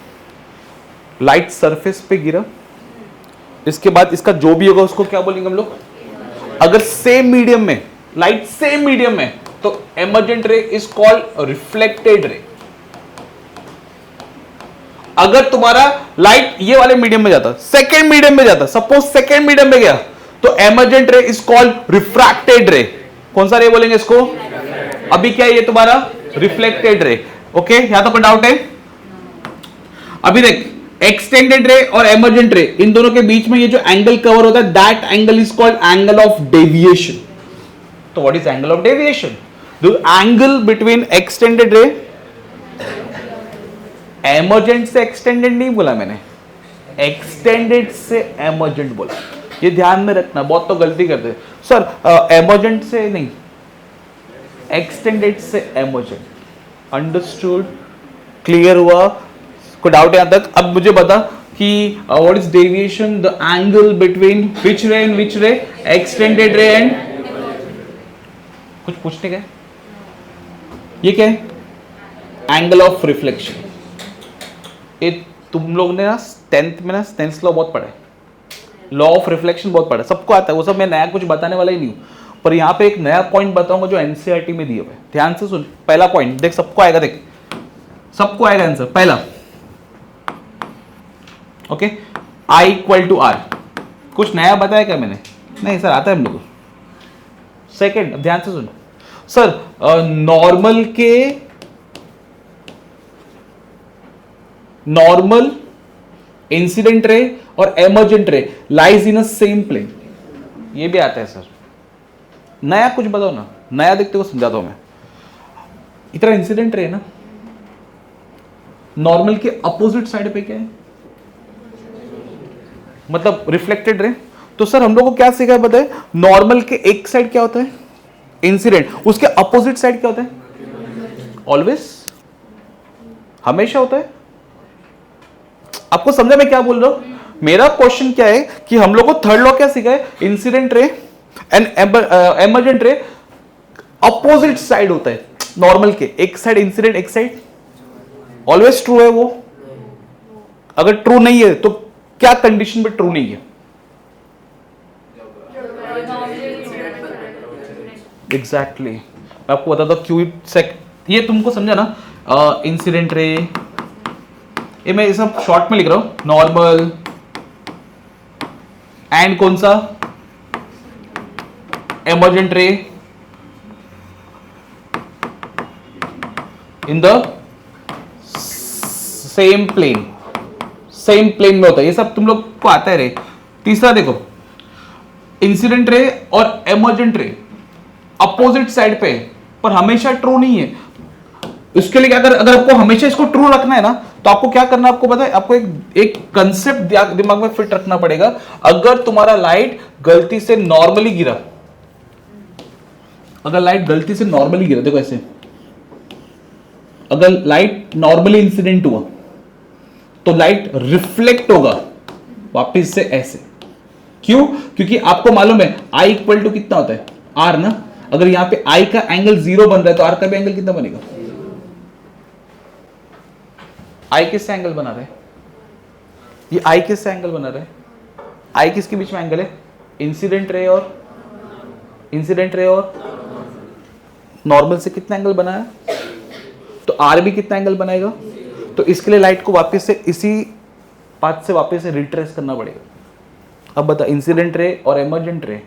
लाइट सरफेस पे गिरा, इसके बाद इसका जो भी होगा उसको क्या बोलेंगे हम लोग? अगर सेम मीडियम में, लाइट सेम मीडियम में, तो एमर्जेंट रे इज कॉल्ड रिफ्लेक्टेड रे. अगर तुम्हारा लाइट ये वाले मीडियम में जाता, सेकेंड मीडियम में जाता, सपोज सेकेंड मीडियम में गया, तो एमर्जेंट रे इज कॉल्ड रिफ्रैक्टेड रे. कौन सा रे बोलेंगे इसको? अभी क्या है ये तुम्हारा? Reflected ray. ओके, यहां तो कोई डाउट है? अभी देख, एक्सटेंडेड रे और एमर्जेंट रे, इन दोनों के बीच में ये जो एंगल कवर होता है, that angle is called angle of deviation. तो what is angle of deviation? The angle between extended ray, emergent से एक्सटेंडेड नहीं बोला मैंने, एक्सटेंडेड से एमर्जेंट बोला. ये ध्यान में रखना, बहुत तो गलती करते हैं सर. एमर्जेंट से नहीं, एक्सटेंडेड से एमर्जेंट. अंडरस्टूड? क्लियर हुआ? कोई डाउट यहां तक? अब मुझे बता कि what is deviation? The angle between which रे एंड विच रे? एक्सटेंडेड रे एंड, कुछ पूछने का? ये क्या है? Angle of reflection. ये तुम लोग ने ना 10th में ना सेंस लॉ बहुत पढ़ा है, लॉ ऑफ रिफ्लेक्शन बहुत पढ़ा है, सबको आता है वो सब. मैं नया कुछ बताने वाला ही नहीं हूं, पर यहां पे एक नया पॉइंट बताऊंगा जो एनसीईआरटी में दिए हुए. ध्यान से सुन. पहला पॉइंट देख, सबको आएगा. देख, सबको आएगा आंसर. पहला, okay, I equal to R. कुछ नया बताया क्या मैंने? नहीं सर, आता है हम लोग को. सेकेंड, ध्यान से सुन सर. नॉर्मल इंसिडेंट रे और emergent ray lies in a same plane. ये भी आता है सर. नया कुछ बताओ ना, नया देखते को समझाता हूं मैं. इतना इंसिडेंट रे ना, नॉर्मल के अपोजिट साइड पे क्या है? मतलब रिफ्लेक्टेड रे. तो सर हम लोग को क्या सीखा है बताए? नॉर्मल के एक साइड क्या होता है? इंसिडेंट. उसके अपोजिट साइड क्या होता है? ऑलवेज, हमेशा होता है. आपको समझा मैं क्या बोल रहा हूं? मेरा क्वेश्चन क्या है कि हम लोग को थर्ड लॉ क्या सीखा है? इंसिडेंट रे एंड एमर्जेंट रे अपोजिट साइड होता है. नॉर्मल के एक साइड इंसिडेंट, एक साइड ऑलवेज ट्रू है वो. अगर ट्रू नहीं है तो क्या कंडीशन पे ट्रू नहीं है? एग्जैक्टली. मैं आपको बताता हूं क्यों. ये तुमको समझा ना? इंसिडेंट रे, ये मैं ये सब शॉर्ट में लिख रहा हूं. नॉर्मल एंड कौन सा? Emergent ray in the same plane. Same plane में होता है. ये सब तुम लोग को आता है रे. तीसरा देखो, इंसिडेंट रे और एमर्जेंट रे अपोजिट साइड पे, पर हमेशा ट्रू नहीं है. इसके लिए अगर आपको हमेशा इसको ट्रू रखना है ना, तो आपको क्या करना, आपको पता है? आपको एक कंसेप्ट दिमाग में फिट रखना पड़ेगा. अगर तुम्हारा लाइट गलती से नॉर्मली गिरा, अगर लाइट गलती से नॉर्मली गिरा, देखो ऐसे, अगर लाइट नॉर्मली इंसिडेंट हुआ तो लाइट रिफ्लेक्ट होगा वापस से ऐसे. क्यों? क्योंकि आपको मालूम है आई इक्वल टू कितना होता है? आर ना. अगर यहाँ पे आई का एंगल 0 बन रहा है तो आर का भी एंगल कितना बनेगा? आई किससे एंगल बना रहा है? ये आई किससे एंगल बना रहा है? आई किसके बीच में एंगल है? इंसिडेंट रे और नॉर्मल से कितना एंगल बना है? तो आर भी कितना एंगल बनाएगा? तो इसके लिए लाइट को वापस से इसी पाथ से वापस से रिट्रेस करना पड़ेगा। अब बता, इंसिडेंट रे और एमर्जेंट रे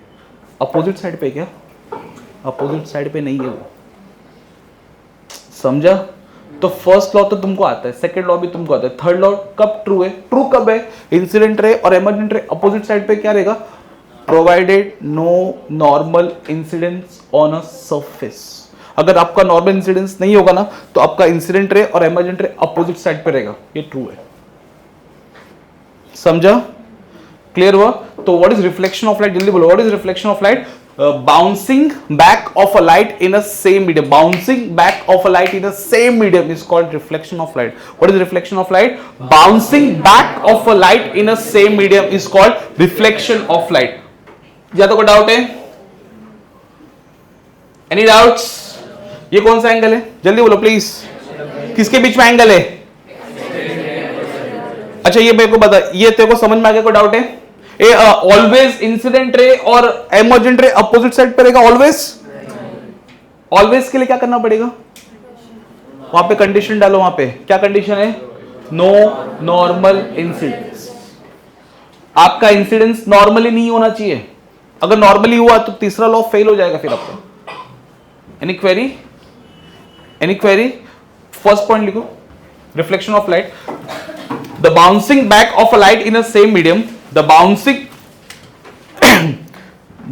अपोजिट साइड पे क्या? अपोजिट साइड पे नहीं है वो, समझा? तो फर्स्ट लॉ तो तुमको आता है, सेकंड लॉ भी तुमको आता है, थर्ड लॉ कब ट्रू है? ट्रू कब है? इंसिडेंट रे और एमर्जेंट रे अपोजिट साइड पे क्या रहेगा? Provided no normal incidence on a surface. अगर आपका नॉर्मल इंसिडेंस नहीं होगा ना तो आपका इंसिडेंट रे और एमर्जेंट रे अपोजिट साइड पे रहेगा, ये ट्रू है। समझा? क्लियर हुआ? तो what is reflection of light? जल्दी बोलो, what is reflection of light? Bouncing back of a light in a same medium. Bouncing back of a light in a same medium is called reflection of light. What is reflection of light? Bouncing back of a light in a same medium is called reflection of light. या तो कोई डाउट है? Any doubts? ये कौन सा एंगल है? जल्दी बोलो प्लीज। किसके बीच में एंगल है? अच्छा ये मेरे को बता, ये तेरे को समझ में आ गया? कोई डाउट है? ऑलवेज इंसिडेंट रे और एमर्जेंट रे अपोजिट साइड पर रहेगा? ऑलवेज के लिए क्या करना पड़ेगा? वहां पे कंडीशन डालो। वहां पे क्या कंडीशन है? No normal incidence. आपका इंसिडेंस नॉर्मली नहीं होना चाहिए। अगर नॉर्मली हुआ तो तीसरा लॉ फेल हो जाएगा फिर आपका। Any query? फर्स्ट पॉइंट लिखो, reflection of light. The bouncing back of a light in a same medium, the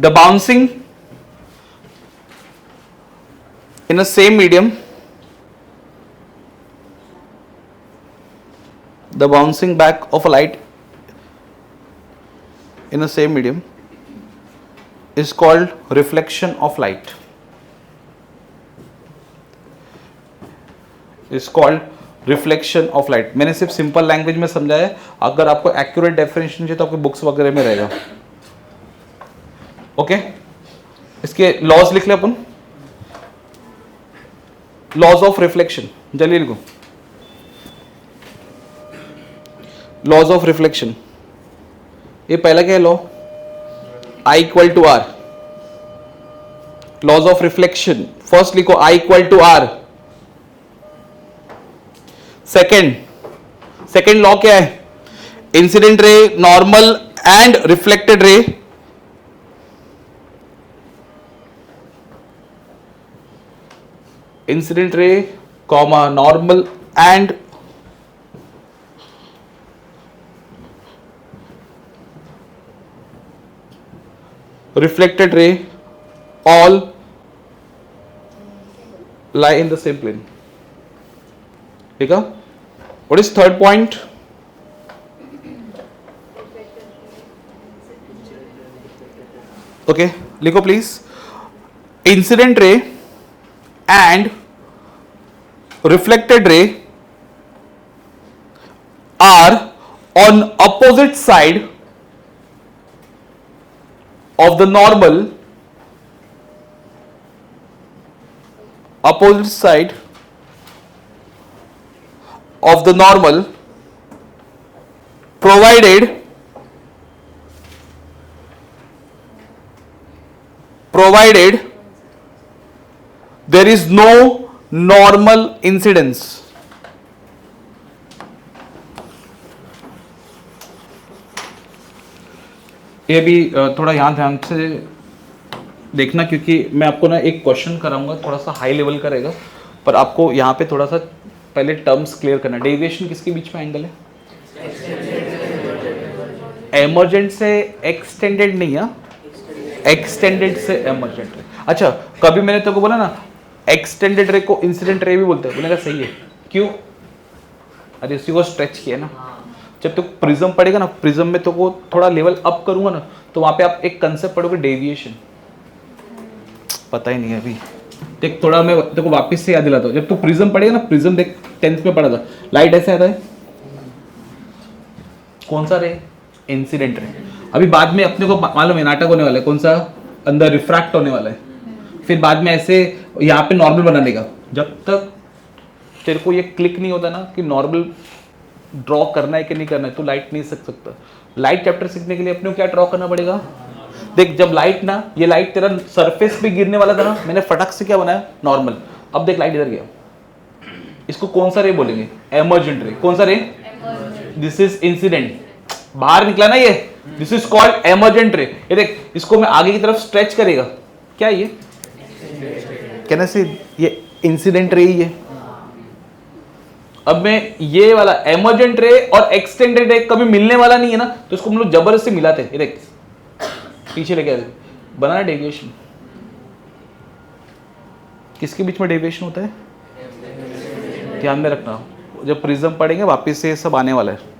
bouncing in a same medium, the bouncing back of a light in a same medium is called reflection of light. Is called reflection of light. मैंने सिर्फ सिंपल लैंग्वेज में समझाया, अगर आपको एक्यूरेट डेफिनेशन चाहिए तो आपके बुक्स वगैरह में रहेगा। ओके, इसके लॉज लिख ले अपन, लॉज ऑफ रिफ्लेक्शन। जल्दी लिखो, लॉज ऑफ रिफ्लेक्शन। ये पहला क्या है law? I equal to R. Laws of reflection first लिखो, I equal to R. Second law क्या है? Incident ray, normal and reflected ray incident ray comma normal and reflected ray all lie in the same plane. ठीक है? What is third point? Okay, लिखो please. Incident ray and reflected ray are on opposite side of the normal, opposite side of the normal, provided there is no normal incidence. ये भी थोड़ा यहाँ ध्यान से देखना, क्योंकि मैं आपको ना एक क्वेश्चन कराऊंगा, थोड़ा सा हाई लेवल का रहेगा, पर आपको यहाँ पे थोड़ा सा पहले टर्म्स क्लियर करना। डेविएशन किसके बीच में एंगल है? एमर्जेंट से एक्सटेंडेड नहीं है, एक्सटेंडेड से एमर्जेंट रे। अच्छा, कभी मैंने तेरे को बोला ना एक्सटेंडेड रे को इंसिडेंट रे भी बोलते हैं, बोलेगा सही है, क्यों? अरे उसी को स्ट्रेच किया ना। जब तो प्रिज्म पढ़ेगा ना, प्रिज्म में तो को थोड़ा लेवल अप करूंगा ना, तो वहां पे आप एक कंसेप्ट पढ़ोगे डेविएशन, पता ही नहीं है अभी। देख थोड़ा मैं तेरे को वापस से याद दिलाता हूँ। जब तू प्रिज्म पढ़ेगा ना, प्रिज्म देख 10th में पढ़ा था, लाइट ऐसे आता है, कौन सा रे? इंसिडेंट रे। अभी बाद में अपने को मालूम है नाटक होने वाला है, कौन सा? अंदर रिफ्रैक्ट होने वाला है। फिर बाद में ऐसे यहाँ पे नॉर्मल बनाने का। जब तक तेरे को ये क्लिक नहीं होता ना कि नॉर्मल ड्रॉ करना है कि नहीं करना है, तो लाइट नहीं सीख सकता। लाइट चैप्टर सीखने के लिए अपने को क्या ड्रॉ करना पड़ेगा? देख, जब लाइट ना, ये लाइट तेरा सरफेस पे गिरने वाला था ना, मैंने फटक से क्या बनाया? नॉर्मल। अब देख लाइट इधर गया, इसको कौन सा रे बोलेंगे? एमर्जेंट रे। कौन सा रे? दिस इज इंसिडेंट, बाहर निकला ना ये, दिस इज कॉल्ड एमर्जेंट रे। ये देख, इसको मैं आगे की तरफ स्ट्रेच करेगा, क्या ये कहना से ये इंसिडेंट रे ही है। अब मैं ये वाला एमर्जेंट रे और एक्सटेंडेड रे कभी मिलने वाला नहीं है ना, तो इसको हम लोग जबरदस्ती मिलाते हैं। ये देख, पीछे लेके आते, बनाना डेविएशन। किसके बीच में डेविएशन होता है? ध्यान में रखना, जब प्रिज्म पढ़ेंगे वापस से सब आने वाला है।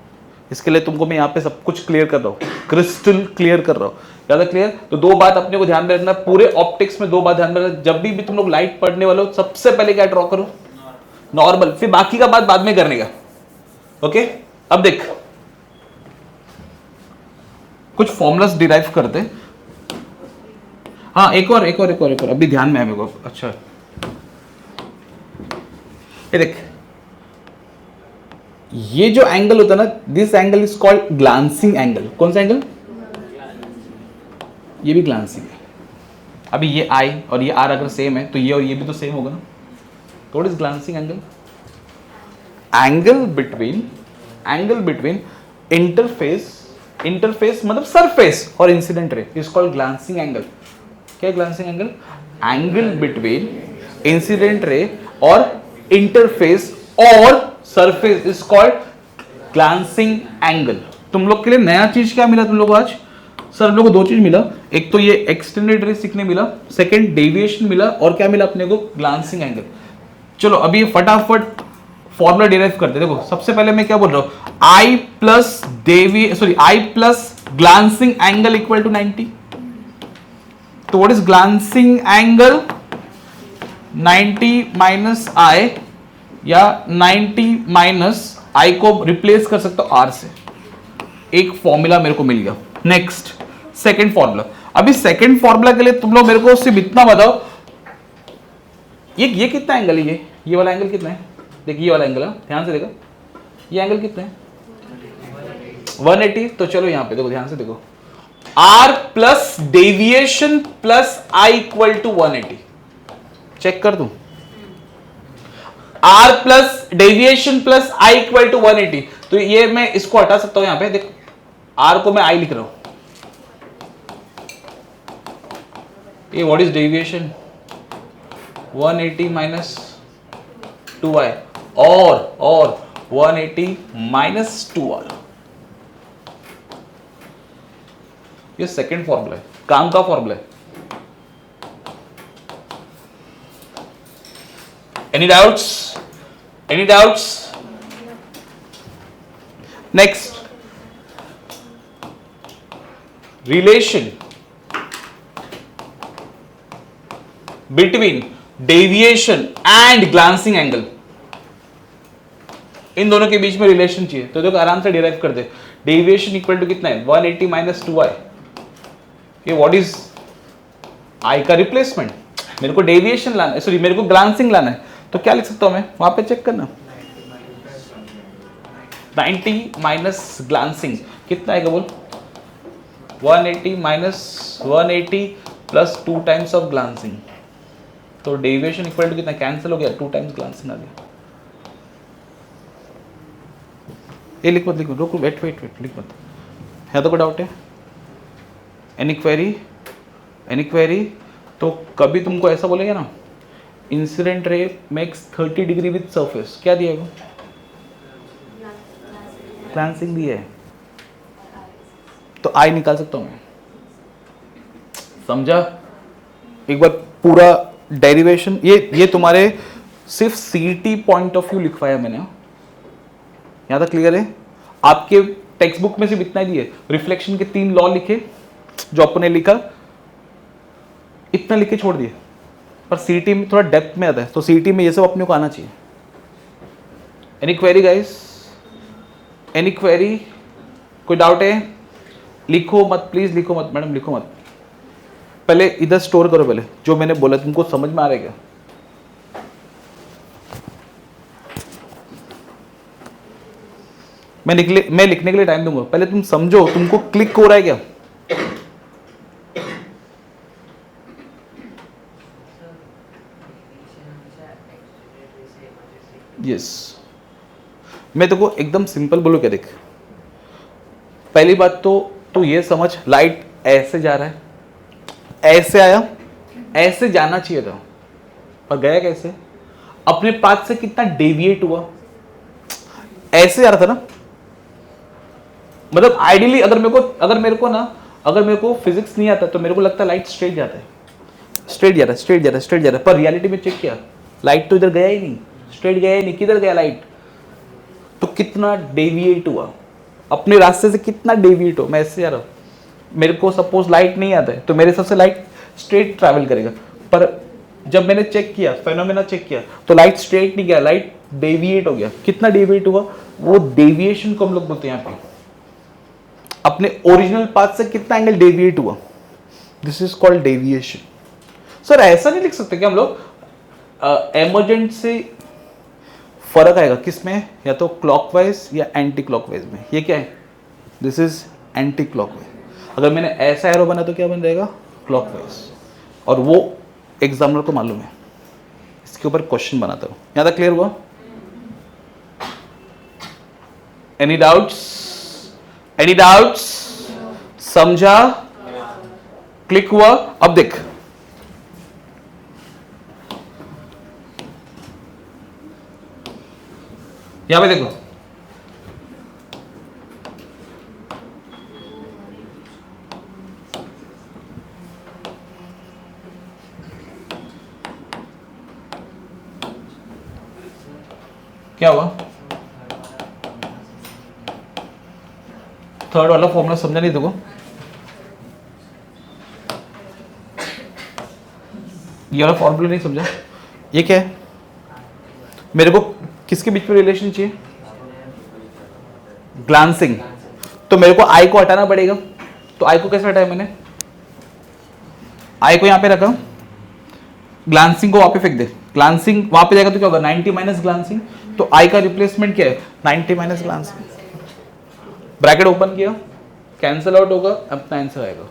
इसके लिए तुमको मैं यहाँ पे सब कुछ क्लियर कर रहा हूँ, क्रिस्टल क्लियर कर रहा हूँ। ज्यादा क्लियर? तो दो बात अपने को ध्यान में रखना, पूरे ऑप्टिक्स में दो बात ध्यान में रखना। जब भी तुम लोग लाइट पढ़ने वाले हो, सबसे पहले क्या ड्रॉ करो? नॉर्मल। फिर बाकी का बात बाद में करने का। ओके, अब देख कुछ फॉर्मुलास डिराइव करते। हाँ, एक और अभी ध्यान में है मेरे को। अच्छा, ये देख, ये जो एंगल होता है ना, this angle is called glancing angle. कौन सा एंगल? ये भी ग्लांसिंग है। अभी ये आई और ये आर अगर सेम है तो ये और ये भी तो सेम होगा ना। तो what is glancing angle? Angle between interface मतलब सरफेस और incident ray is called glancing angle. क्या है glancing angle? Angle between incident ray और इंटरफेस और surface is called glancing angle. तुम लोग के लिए नया चीज क्या मिला तुम लोग को आज? सर हम लोग को दो चीज मिला, एक तो ये एक्सटेंडेड रे सीखने मिला, सेकंड डेविएशन मिला, और क्या मिला अपने को? Glancing angle. चलो अभी फटाफट फॉर्मूला डिराइव करते। देखो सबसे पहले मैं क्या बोल रहा हूं, I plus glancing angle equal to 90। तो what is glancing angle? 90 minus I, या 90 माइनस आई को रिप्लेस कर सकता हूं आर से। एक फॉर्मूला मेरे को मिल गया। Next second formula. अभी सेकंड फॉर्मूला के लिए तुम लोग मेरे को सिर्फ इतना बताओ, ये कितना एंगल है? ये वाला एंगल कितना है? देखिए ये वाला एंगल है, ध्यान से देखो, ये एंगल कितना है? 180। तो चलो यहां पे देखो, ध्यान से देखो, R plus deviation plus I equal to 180। Check कर दूं, R plus deviation plus I equal to 180। तो ये मैं इसको हटा सकता हूं। यहां पे देखो, आर को मैं आई लिख रहा हूं। ये what is deviation? 180 minus 2i और 180 माइनस 2r। ये सेकंड फॉर्मूला है, काम का फॉर्मूला है। Any doubts? Next, relation between deviation and glancing angle। इन दोनों के बीच में रिलेशन चाहिए, तो देखो आराम से डिराइव कर दे। डेविएशन इक्वल टू कितना है? 180 माइनस 2i। ये व्हाट इज? आई का रिप्लेसमेंट। मेरे को डेविएशन लाना है, सॉरी मेरे को ग्लांसिंग लाना है, तो क्या लिख सकता हूं मैं? वहां पे चेक करना, 90 माइनस ग्लांसिंग कितना आएगा बोल? 180 minus 180 plus 2 times of glancing. तो डेविएशन इक्वल टू कितना? कैंसिल हो गया, 2 टाइम्स ग्लांसिंग आ गया। ये लिख मत, रुक वेट लिख मत। है तो कोई डाउट है? Any query? तो कभी तुमको ऐसा बोलेगा ना, incident ray makes 30 degree with surface, क्या दिया है? ग्लांसिंग दिया है, तो आई निकाल सकता हूं मैं। समझा? एक बार पूरा डेरिवेशन, ये तुम्हारे सिर्फ सीटी पॉइंट ऑफ व्यू लिखवाया मैंने, यहां तक क्लियर है? आपके टेक्स्ट बुक में सिर्फ इतना ही दिए, रिफ्लेक्शन के 3 लॉ लिखे जो अपने लिखा, इतना लिख के छोड़ दिए। पर सीटी में थोड़ा डेप्थ में आता है, तो सीटी में ये सब अपने को आना चाहिए। Any query guys? Any query? कोई डाउट है? लिखो मत प्लीज, लिखो मत मैडम, लिखो मत। पहले इधर स्टोर करो, पहले जो मैंने बोला तुमको समझ में आ रहा है क्या? मैं लिखने के लिए टाइम दूंगा, पहले तुम समझो तुमको क्लिक हो रहा है क्या? यस मैं तेको एकदम सिंपल बोलूं क्या, देख पहली बात तो तू ये समझ, लाइट ऐसे जा रहा है, ऐसे आया, ऐसे जाना चाहिए था, पर गया कैसे? अपने पाथ से कितना डेविएट हुआ, ऐसे जा रहा था ना। मतलब आइडियली अगर मेरे को फिजिक्स नहीं आता तो मेरे को लगता है लाइट स्ट्रेट जाता है, स्ट्रेट जा रहा है, पर रियलिटी में चेक किया लाइट तो इधर गया ही नहीं, स्ट्रेट गया ही नहीं, किधर गया लाइट? तो कितना डेविएट हुआ, अपने रास्ते से कितना डेविएट हो। मैं ऐसे जा रहा हूँ, मेरे को सपोज लाइट नहीं आता है तो मेरे हिसाब से लाइट स्ट्रेट ट्रैवल करेगा, पर जब मैंने चेक किया, फेनोमेना चेक किया, तो लाइट स्ट्रेट नहीं गया, लाइट डेविएट हो गया। कितना डेविएट हुआ? वो डेविएशन को हम लोग बोलते हैं यहाँ पे, अपने ओरिजिनल पाथ से कितना एंगल डेविएट हुआ, this is called deviation. Sir ऐसा नहीं लिख सकते कि हम लोग एमर्जेंट से फर्क आएगा किसमें, या तो क्लॉकवाइज या एंटी क्लॉकवाइज में। ये क्या है? This is anti clockwise. अगर मैंने ऐसा एरो बना तो क्या बन जाएगा? क्लॉकवाइज। और वो एग्जामिनर को मालूम है, इसके ऊपर क्वेश्चन बनाता हूं। यहां तक क्लियर हुआ? Any doubts? Any doubts? समझा? क्लिक हुआ? अब देख, यहां पे देखो, क्या हुआ? थर्ड वाला फॉर्मूला समझा नहीं तुमको? ये वाला फॉर्मूला नहीं समझा? ये क्या है? मेरे को किसके बीच में रिलेशन चाहिए? ग्लांसिंग। तो मेरे को आई को हटाना पड़ेगा, तो आई को कैसे हटाया मैंने? आई को यहां पे रखा, ग्लांसिंग को वहां पे फेंक दे, ग्लांसिंग वहां पे जाएगा तो क्या होगा? 90 माइनस ग्लांसिंग। तो आई का रिप्लेसमेंट क्या है? 90 माइनस ग्लांसिंग। ब्रैकेट ओपन किया, कैंसिल आउट होगा, अपना आंसर आएगा।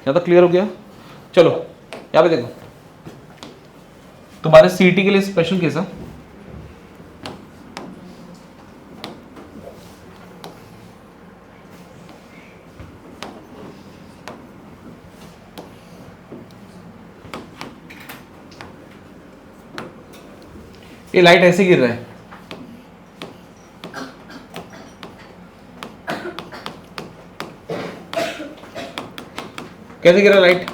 यहां तक क्लियर हो गया? चलो यहां पे देखो, तुम्हारे सीटी के लिए स्पेशल केस है। ये लाइट ऐसे गिर रहा है, कैसे गिरा लाइट?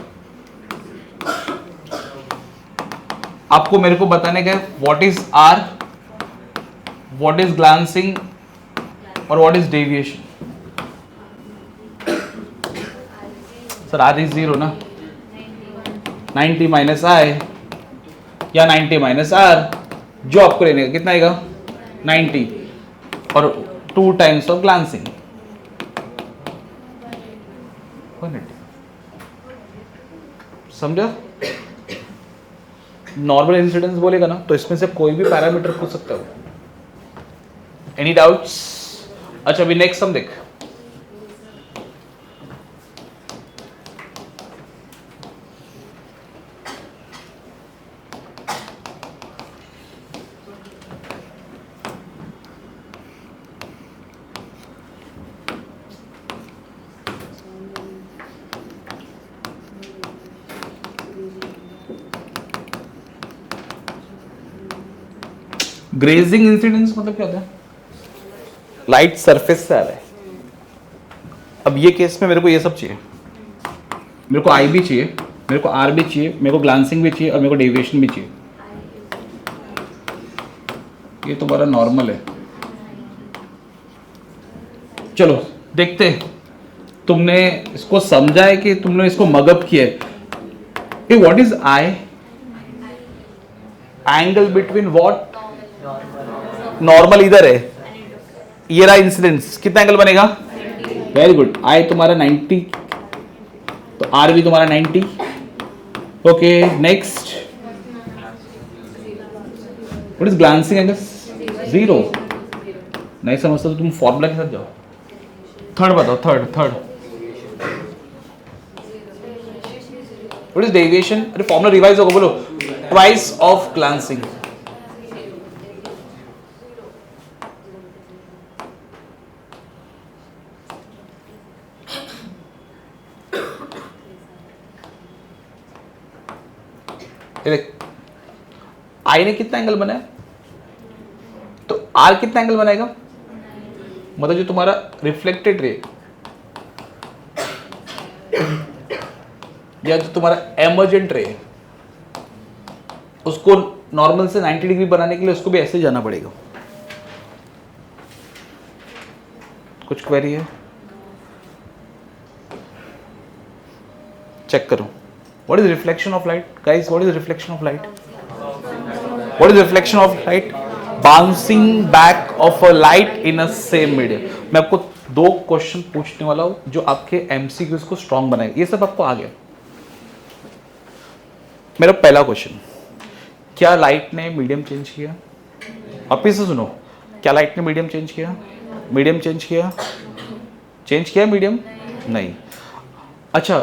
आपको मेरे को बताने का what is R, what is glancing और what is deviation. Sir R is 0 ना, 90 माइनस आई या 90 माइनस आर, जो आपको लेने का कितना आएगा? 90 और 2 टाइम्स ऑफ ग्लांसिंग। समझा? नॉर्मल इंसिडेंस बोलेगा ना तो इसमें से कोई भी पैरामीटर पूछ सकता है। Any doubts? अच्छा अभी नेक्स्ट हम देख, ग्रेजिंग इंसिडेंस मतलब क्या होता है? लाइट सरफेस से आ रहा है। अब ये केस में मेरे को ये सब चाहिए, मेरे को आई भी चाहिए, मेरे को आर भी चाहिए, मेरे को ग्लांसिंग भी चाहिए और मेरे को डेविएशन भी चाहिए। ये तो बड़ा नॉर्मल है। चलो देखते हैं, तुमने इसको समझा है कि तुमने इसको मगअप किया है। What is I? Angle between what? Normal इधर है, ये रहा इंसिडेंस, कितना एंगल बनेगा? Very good. आई तुम्हारा 90 तो आर भी तुम्हारा 90. Okay next, what is glancing angle? 0. नहीं समझते तो तुम फॉर्मूला के साथ जाओ. थर्ड बताओ, थर्ड व्हाट इज डेविएशन? अरे फॉर्मूला रिवाइज होगा, बोलो. Twice of glancing. देख आई ने कितना एंगल बनाया, तो आर कितना एंगल बनाएगा? मतलब जो तुम्हारा रिफ्लेक्टेड रे या जो तुम्हारा एमर्जेंट रे, उसको नॉर्मल से 90 डिग्री बनाने के लिए उसको भी ऐसे ही जाना पड़ेगा. कुछ क्वेरी है? चेक करो. What is reflection of light? Guys, what is reflection of light? What is reflection of light? Bouncing back of a light in a same medium. मैं आपको 2 क्वेश्चन पूछने वाला हूं जो आपके MCQs को स्ट्रॉन्ग बनाएगा. ये सब आपको आ गया. मेरा पहला क्वेश्चन, क्या लाइट ने मीडियम चेंज किया? आप फिर से सुनो. क्या लाइट ने मीडियम चेंज किया? मीडियम चेंज किया? चेंज किया मीडियम? नहीं. अच्छा,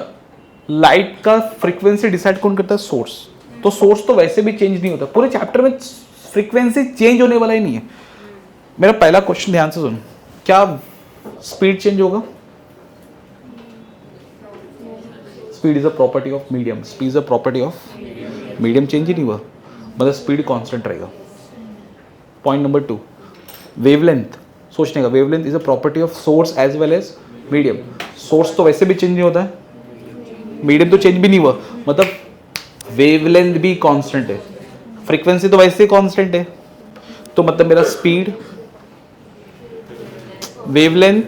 लाइट का फ्रीक्वेंसी डिसाइड कौन करता है? सोर्स. तो सोर्स तो वैसे भी चेंज नहीं होता. पूरे चैप्टर में फ्रीक्वेंसी चेंज होने वाला ही नहीं है. मेरा पहला क्वेश्चन ध्यान से सुन. क्या स्पीड चेंज होगा? Speed is a property of medium. Speed is a property of medium. Change ही नहीं हुआ, मतलब स्पीड कांस्टेंट रहेगा. Point number 2, wavelength. सोचने का, wavelength is a property of source as well as medium. Source तो वैसे भी चेंज नहीं होता है, मीडियम तो चेंज भी नहीं हुआ, मतलब वेवलेंथ भी कांस्टेंट है. फ्रीक्वेंसी तो वैसे कांस्टेंट है, तो मतलब मेरा स्पीड, वेवलेंथ,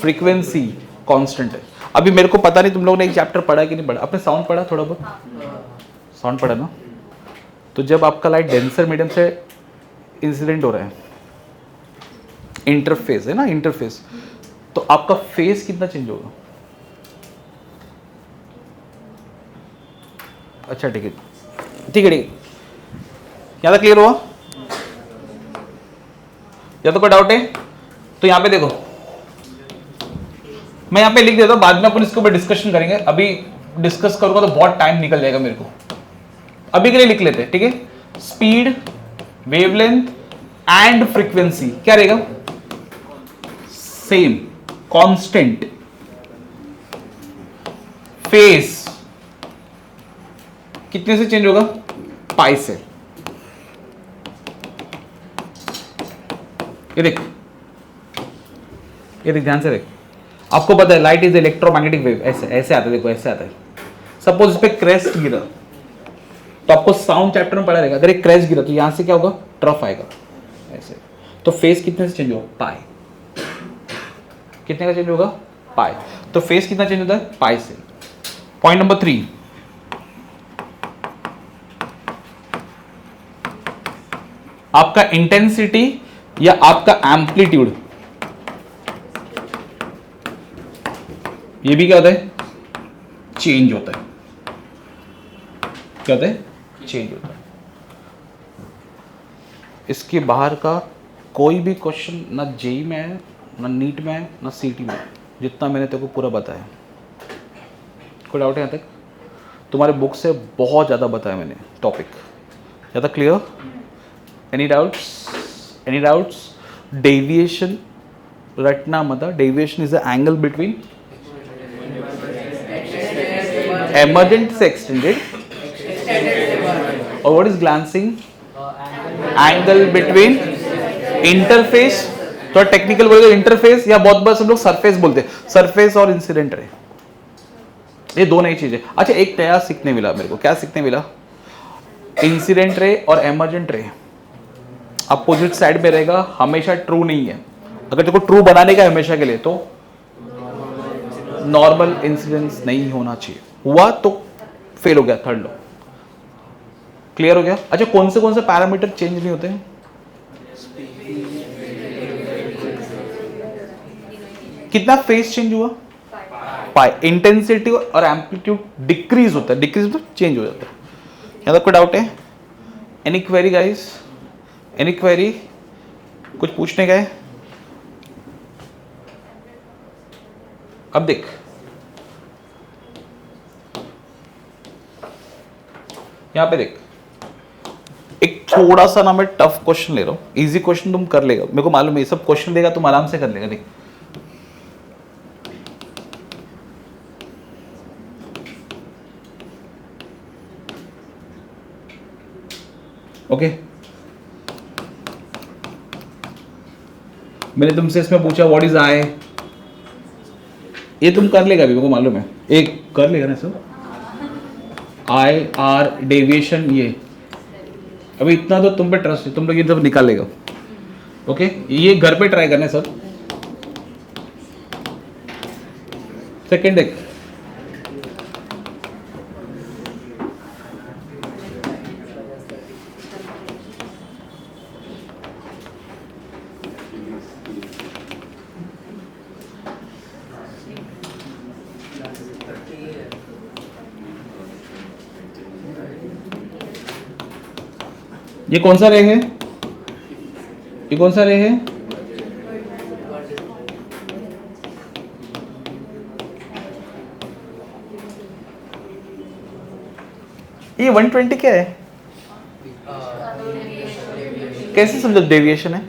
फ्रीक्वेंसी कांस्टेंट है. अभी मेरे को पता नहीं तुम लोगों ने एक चैप्टर पढ़ा कि नहीं पढ़ा. आपने साउंड पढ़ा? थोड़ा बहुत साउंड पढ़ा ना. तो जब आपका लाइट डेंसर मीडियम से इंसिडेंट हो रहा है, इंटरफेस है ना, इंटरफेस, तो आपका फेस कितना चेंज होगा? अच्छा ठीक है, ठीक है, ठीक है. यहाँ तक क्लियर हुआ? या तो कोई डाउट है? तो यहाँ पे देखो, मैं यहाँ पे लिख देता हूँ, बाद में अपन इसके ऊपर डिस्कशन करेंगे. अभी डिस्कस करूंगा तो बहुत टाइम निकल जाएगा मेरे को. अभी के लिए लिख लेते हैं, ठीक है. स्पीड, वेवलेंथ एंड फ्रीक्वेंसी क्या रहेगा? Same, constant. फेस कितने से चेंज होगा? पाई से. ये देख, ये देख, ध्यान से देख. आपको पता है लाइट इज इलेक्ट्रोमैग्नेटिक वेव. ऐसे ऐसे आता है, देखो ऐसे आता है. सपोज इस पे क्रैश गिरा, तो आपको साउंड चैप्टर में पढ़ा रहेगा. अगर एक क्रैश गिरा तो यहां से क्या होगा? ट्रफ आएगा ऐसे. तो फेस कितने से चेंज होगा? पाई. कितने का चेंज होगा? पाई. तो फेस कितना चेंज होता है? पाई से. पॉइंट नंबर 3, आपका इंटेंसिटी या आपका एम्पलीट्यूड, ये भी क्या होता है? चेंज होता है. क्या होता है? चेंज होता है. इसके बाहर का कोई भी क्वेश्चन ना जेई में है, ना नीट में है, ना सीटी में है, जितना मैंने तेरे को पूरा बताया. कोई डाउट है यहाँ तक? तुम्हारे बुक से बहुत ज़्यादा बताया मैंने टॉपिक. ज़्यादा clear? Any doubts? Any doubts? Deviation रटना मत. Deviation is the angle between emergent से एक्सटेंडेड. और what is glancing? Angle between interface. तो टेक्निकल बोले तो इंटरफेस, या बहुत बार सब लोग सरफेस बोलते हैं. सरफेस और इंसिडेंट रे, ये दो नई चीजें. अच्छा, एक नया सीखने मिला मेरे को. क्या सीखने मिला? इंसिडेंट रे और एमर्जेंट रे अपोजिट साइड में रहेगा, हमेशा ट्रू नहीं है. अगर तेरे को ट्रू बनाने का हमेशा के लिए, तो नॉर्मल इंसिडेंस नहीं होना चाहिए. हुआ तो फेल हो गया, थर्ड लॉ. क्लियर हो गया? अच्छा, कौन से पैरामीटर चेंज नहीं होते हैं? कितना फेस चेंज हुआ? पाई इंटेंसिटी और एम्पलीट्यूड डिक्रीज होता है, डिक्रीज मतलब चेंज हो जाता है। यहाँ तक कोई डाउट है? Any query guys? Any query? कुछ पूछने का है? अब देख, यहां पे देख, एक थोड़ा सा ना मैं टफ क्वेश्चन ले रहा हूं, इजी क्वेश्चन तुम कर लेगा, मेरे को मालूम है ये सब क्वेश्चन देगा तुम आराम से कर लेगा। देख, ओके मैंने तुमसे इसमें पूछा व्हाट इज आई, ये तुम कर लेगा अभी, मेरे को मालूम है, एक कर लेगा ना सब, आई आर डेविएशन, ये अभी इतना तो तुम पे ट्रस्ट है, तुम लोग ये सब निकाल लेगा। ओके ये घर पे ट्राई करना है सब। सेकेंड एक, ये कौन सा रे है? ये कौन सा रे है? ये 120 क्या है? कैसे समझो डेविएशन है?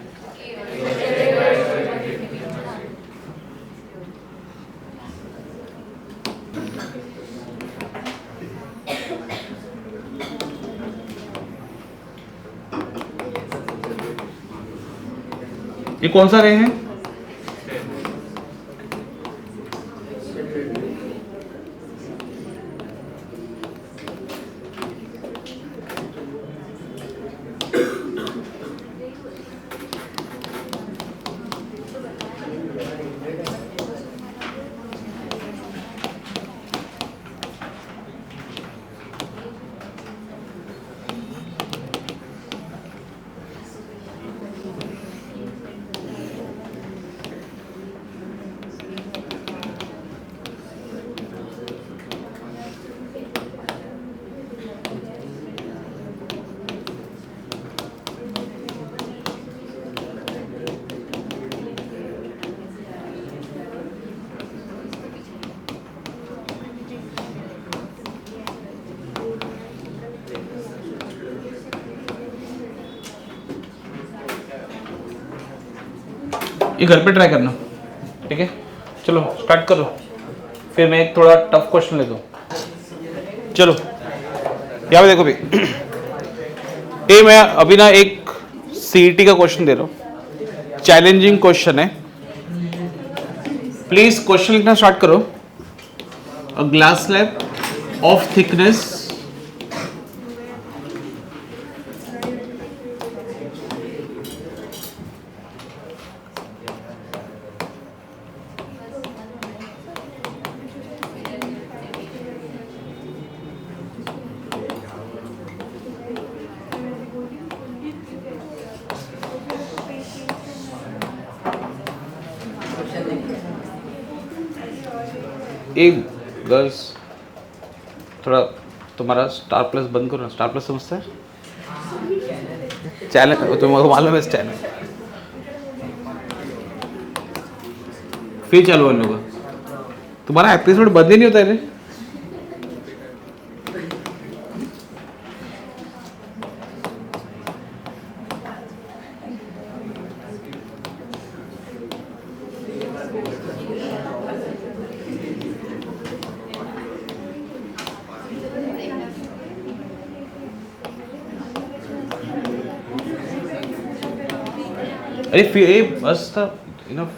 ये कौन सा रे है? ये घर पे ट्राई करना, ठीक है? चलो स्टार्ट करो, फिर मैं एक थोड़ा टफ क्वेश्चन लेता हूँ। चलो यहाँ पे देखो भी, ये मैं अभी ना एक सीईटी का क्वेश्चन दे रहा हूँ, चैलेंजिंग क्वेश्चन है, प्लीज क्वेश्चन लिखना स्टार्ट करो। A glass slab of thickness एक गर्ल्स, थोड़ा तुम्हारा स्टार प्लस बंद करो ना, स्टार प्लस समझता है चैनल, तुम्हारा मालूम है इस चैनल फिर चालू होने होगा, तुम्हारा एपिसोड बंद ही नहीं होता है रे। अरे फिर ये बस था इनफ।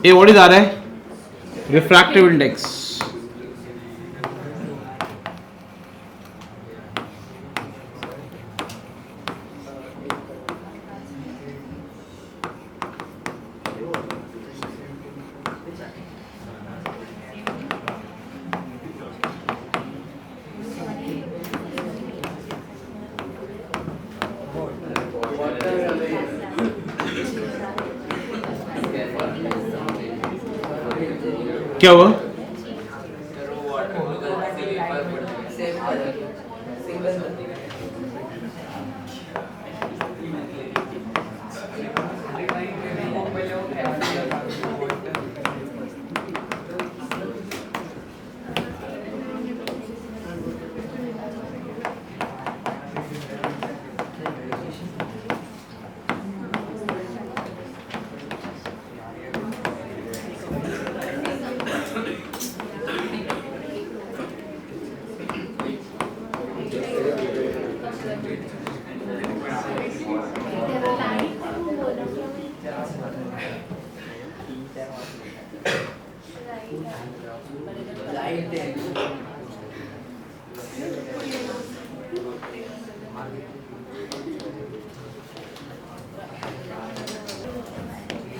ए व्हाट इज आ रहा है? Refractive index. क्या हुआ?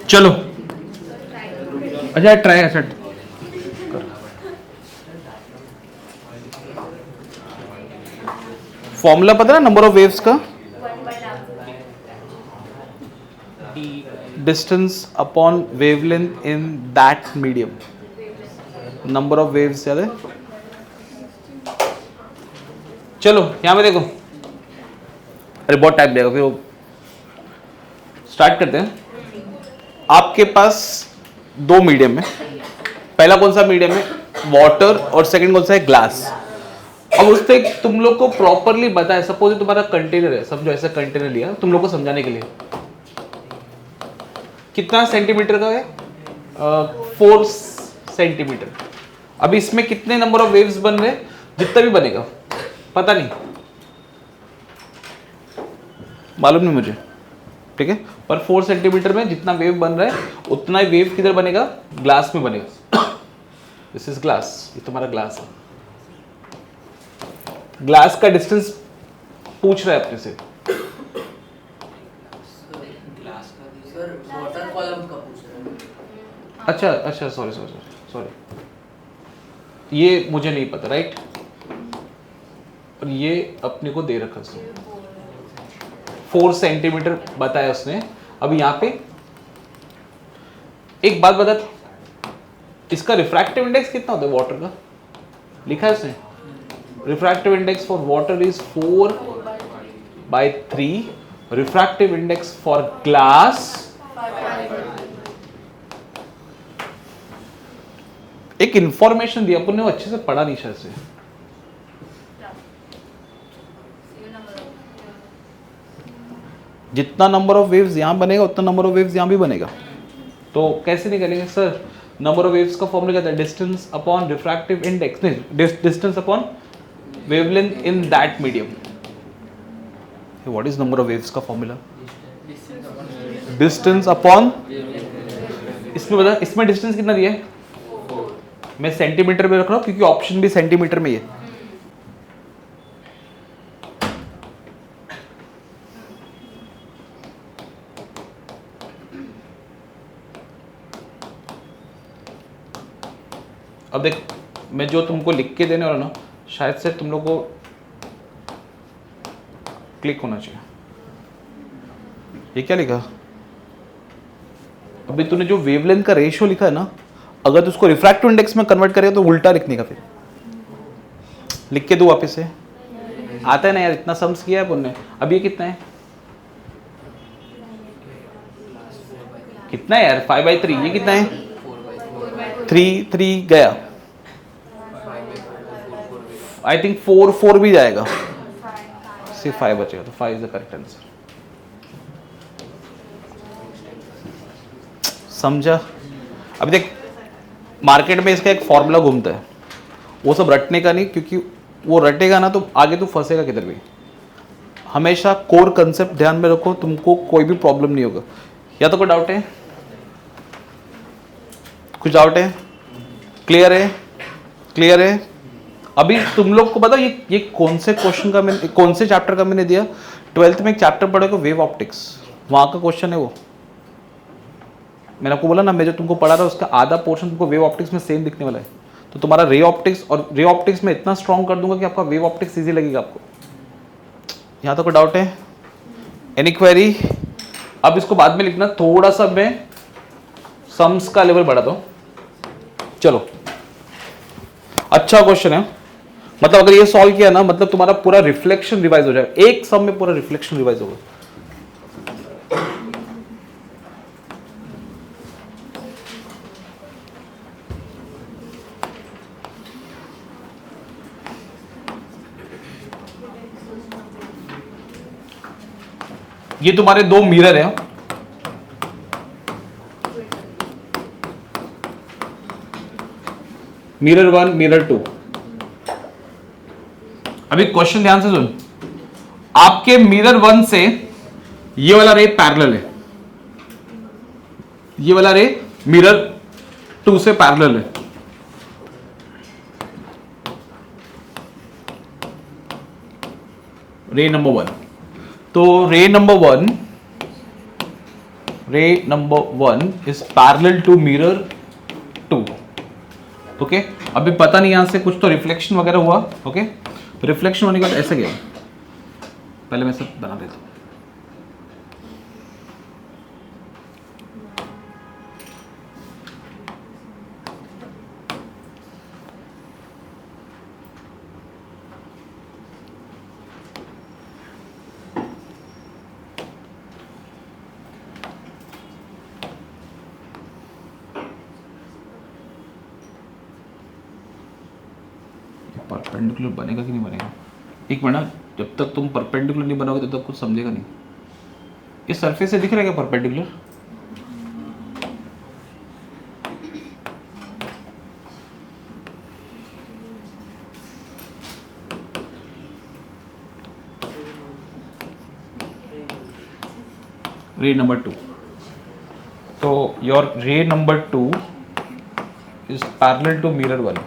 चलो अच्छा ट्राई अच्छा फॉर्मूला पता है ना नंबर ऑफ वेव्स का? Distance upon wavelength in that medium. Number of waves याद है? चलो यहां पे देखो, अरे बहुत टाइम लगेगा, फिर वो स्टार्ट करते हैं। आपके पास दो मीडियम है, पहला कौन सा मीडियम है? वाटर, और सेकंड कौन सा है? ग्लास। अब उससे तुम लोग को प्रॉपरली बताया, सपोज तुम्हारा कंटेनर है, समझो ऐसा कंटेनर लिया तुम लोग को समझाने के लिए, कितना सेंटीमीटर का है? 4 सेंटीमीटर। अब इसमें कितने नंबर ऑफ वेव्स बन रहे हैं? जितना भी बनेगा पता नहीं, मालूम नहीं मुझे, ठीक है, पर 4 सेंटीमीटर में जितना वेव बन रहा है उतना ही वेव किधर बनेगा? ग्लास में बनेगा। दिस इज ग्लास, ये तुम्हारा ग्लास है। ग्लास का डिस्टेंस पूछ रहा है अपने से। अच्छा सॉरी, ये मुझे नहीं पता, राइट? और ये अपने को दे रखा उसने 4 सेंटीमीटर बताया उसने। अब यहाँ पे एक बात बता, इसका रिफ्रैक्टिव इंडेक्स कितना होता है वाटर का? लिखा है उसने, refractive index for water is 4/3, refractive index for glass एक इंफॉर्मेशन दिया अपन ने, वो अच्छे से पढ़ा नहीं शायद से। जितना नंबर ऑफ वेव्स यहां बनेगा उतना नंबर ऑफ वेव्स यहां भी बनेगा। तो कैसे निकालेंगे सर? नंबर ऑफ वेव्स का फॉर्मूला क्या था? डिस्टेंस अपॉन रिफ्रैक्टिव इंडेक्स, नहीं, distance upon wavelength in that medium. What is number of waves का फॉर्मूला? डिस्टेंस अपॉन, इसमें बता, इसमें डिस्टेंस कितना दिया है? मैं सेंटीमीटर में रख रहा हूं क्योंकि ऑप्शन भी सेंटीमीटर में ही है। अब देख, मैं जो तुमको लिख के देने वाला ना, शायद से तुम लोग को क्लिक होना चाहिए। ये क्या लिखा? अभी तूने जो वेवलेंथ का रेशियो लिखा है ना, अगर तू उसको रिफ्रैक्टिव इंडेक्स में कन्वर्ट करेगा तो उल्टा लिखने का। फिर लिख के दो वापस से, आता है ना यार, इतना सम्स किया है अपन ने। अब ये कितना है? कितना है यार? 5/3। ये कितना है? 3 गया, आई थिंक 4 भी जाएगा, सिर्फ 5 बचेगा, तो 5 इज द करेक्ट आंसर। समझा? अब देख, मार्केट में इसका एक फॉर्मूला घूमता है, वो सब रटने का नहीं, क्योंकि वो रटेगा ना तो आगे तू फंसेगा किधर भी। हमेशा कोर कंसेप्ट ध्यान में रखो, तुमको कोई भी प्रॉब्लम नहीं होगा। या तो कोई डाउट है? कुछ डाउट है? क्लियर है? क्लियर है? अभी तुम लोग को पता ये कौन से क्वेश्चन का मैंने, कौन से चैप्टर का मैंने दिया? 12th में एक चैप्टर पढ़ोगे वेव ऑप्टिक्स, वहां का क्वेश्चन है वो। मैंने आपको बोला ना, मैं जो तुमको पढ़ा रहा उसका आधा पोर्शन तुमको वेव ऑप्टिक्स में सेम दिखने वाला है। तो तुम्हारा रे ऑप्टिक्स, और रे ऑप्टिक्स में इतना स्ट्रॉन्ग कर दूंगा कि आपका वेव ऑप्टिक्स इजी लगेगा आपको। यहां तक कोई डाउट है? Any query? अब इसको बाद में लिखना, थोड़ा सा मैं सम्स का लेवल बढ़ा दो। चलो, अच्छा क्वेश्चन है, मतलब अगर ये सॉल्व किया ना, मतलब तुम्हारा पूरा रिफ्लेक्शन रिवाइज हो जाएगा, एक सम में पूरा रिफ्लेक्शन रिवाइज होगा। ये तुम्हारे दो मिरर हैं, मिरर 1 मिरर 2। अभी क्वेश्चन ध्यान से सुन, आपके मिरर 1 से ये वाला रे पैरेलल है, ये वाला रे मिरर 2 से पैरेलल है। रे नंबर 1, तो ray number 1 is parallel to mirror 2। Okay, अभी पता नहीं यहां से कुछ तो रिफ्लेक्शन वगैरह हुआ। ओके, रिफ्लेक्शन होने के बाद ऐसे गया, पहले मैं सब बना देता हूं। परपेंडिकुलर बनेगा कि नहीं बनेगा? एक मिनट, जब तक तुम परपेंडिकुलर नहीं बनाओगे तब तक कुछ समझेगा नहीं। इस सरफेस से दिख रहा है क्या परपेंडिकुलर? रे नंबर 2, तो your ray number 2 is parallel to mirror 1।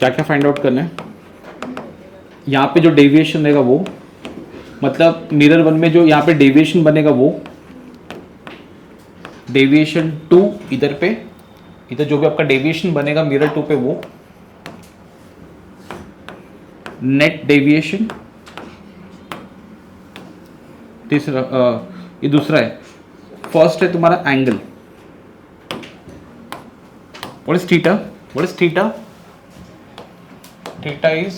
क्या क्या फाइंड आउट करना है? यहाँ पे जो डेविएशन रहेगा वो, मतलब मिरर 1 में जो यहाँ पे डेविएशन बनेगा वो, डेविएशन 2 इधर पे, इधर जो भी आपका डेविएशन बनेगा मिरर 2 पे वो, नेट डेविएशन, तीसरा ये दूसरा है। फर्स्ट है तुम्हारा angle, what is theta? What is theta? Theta is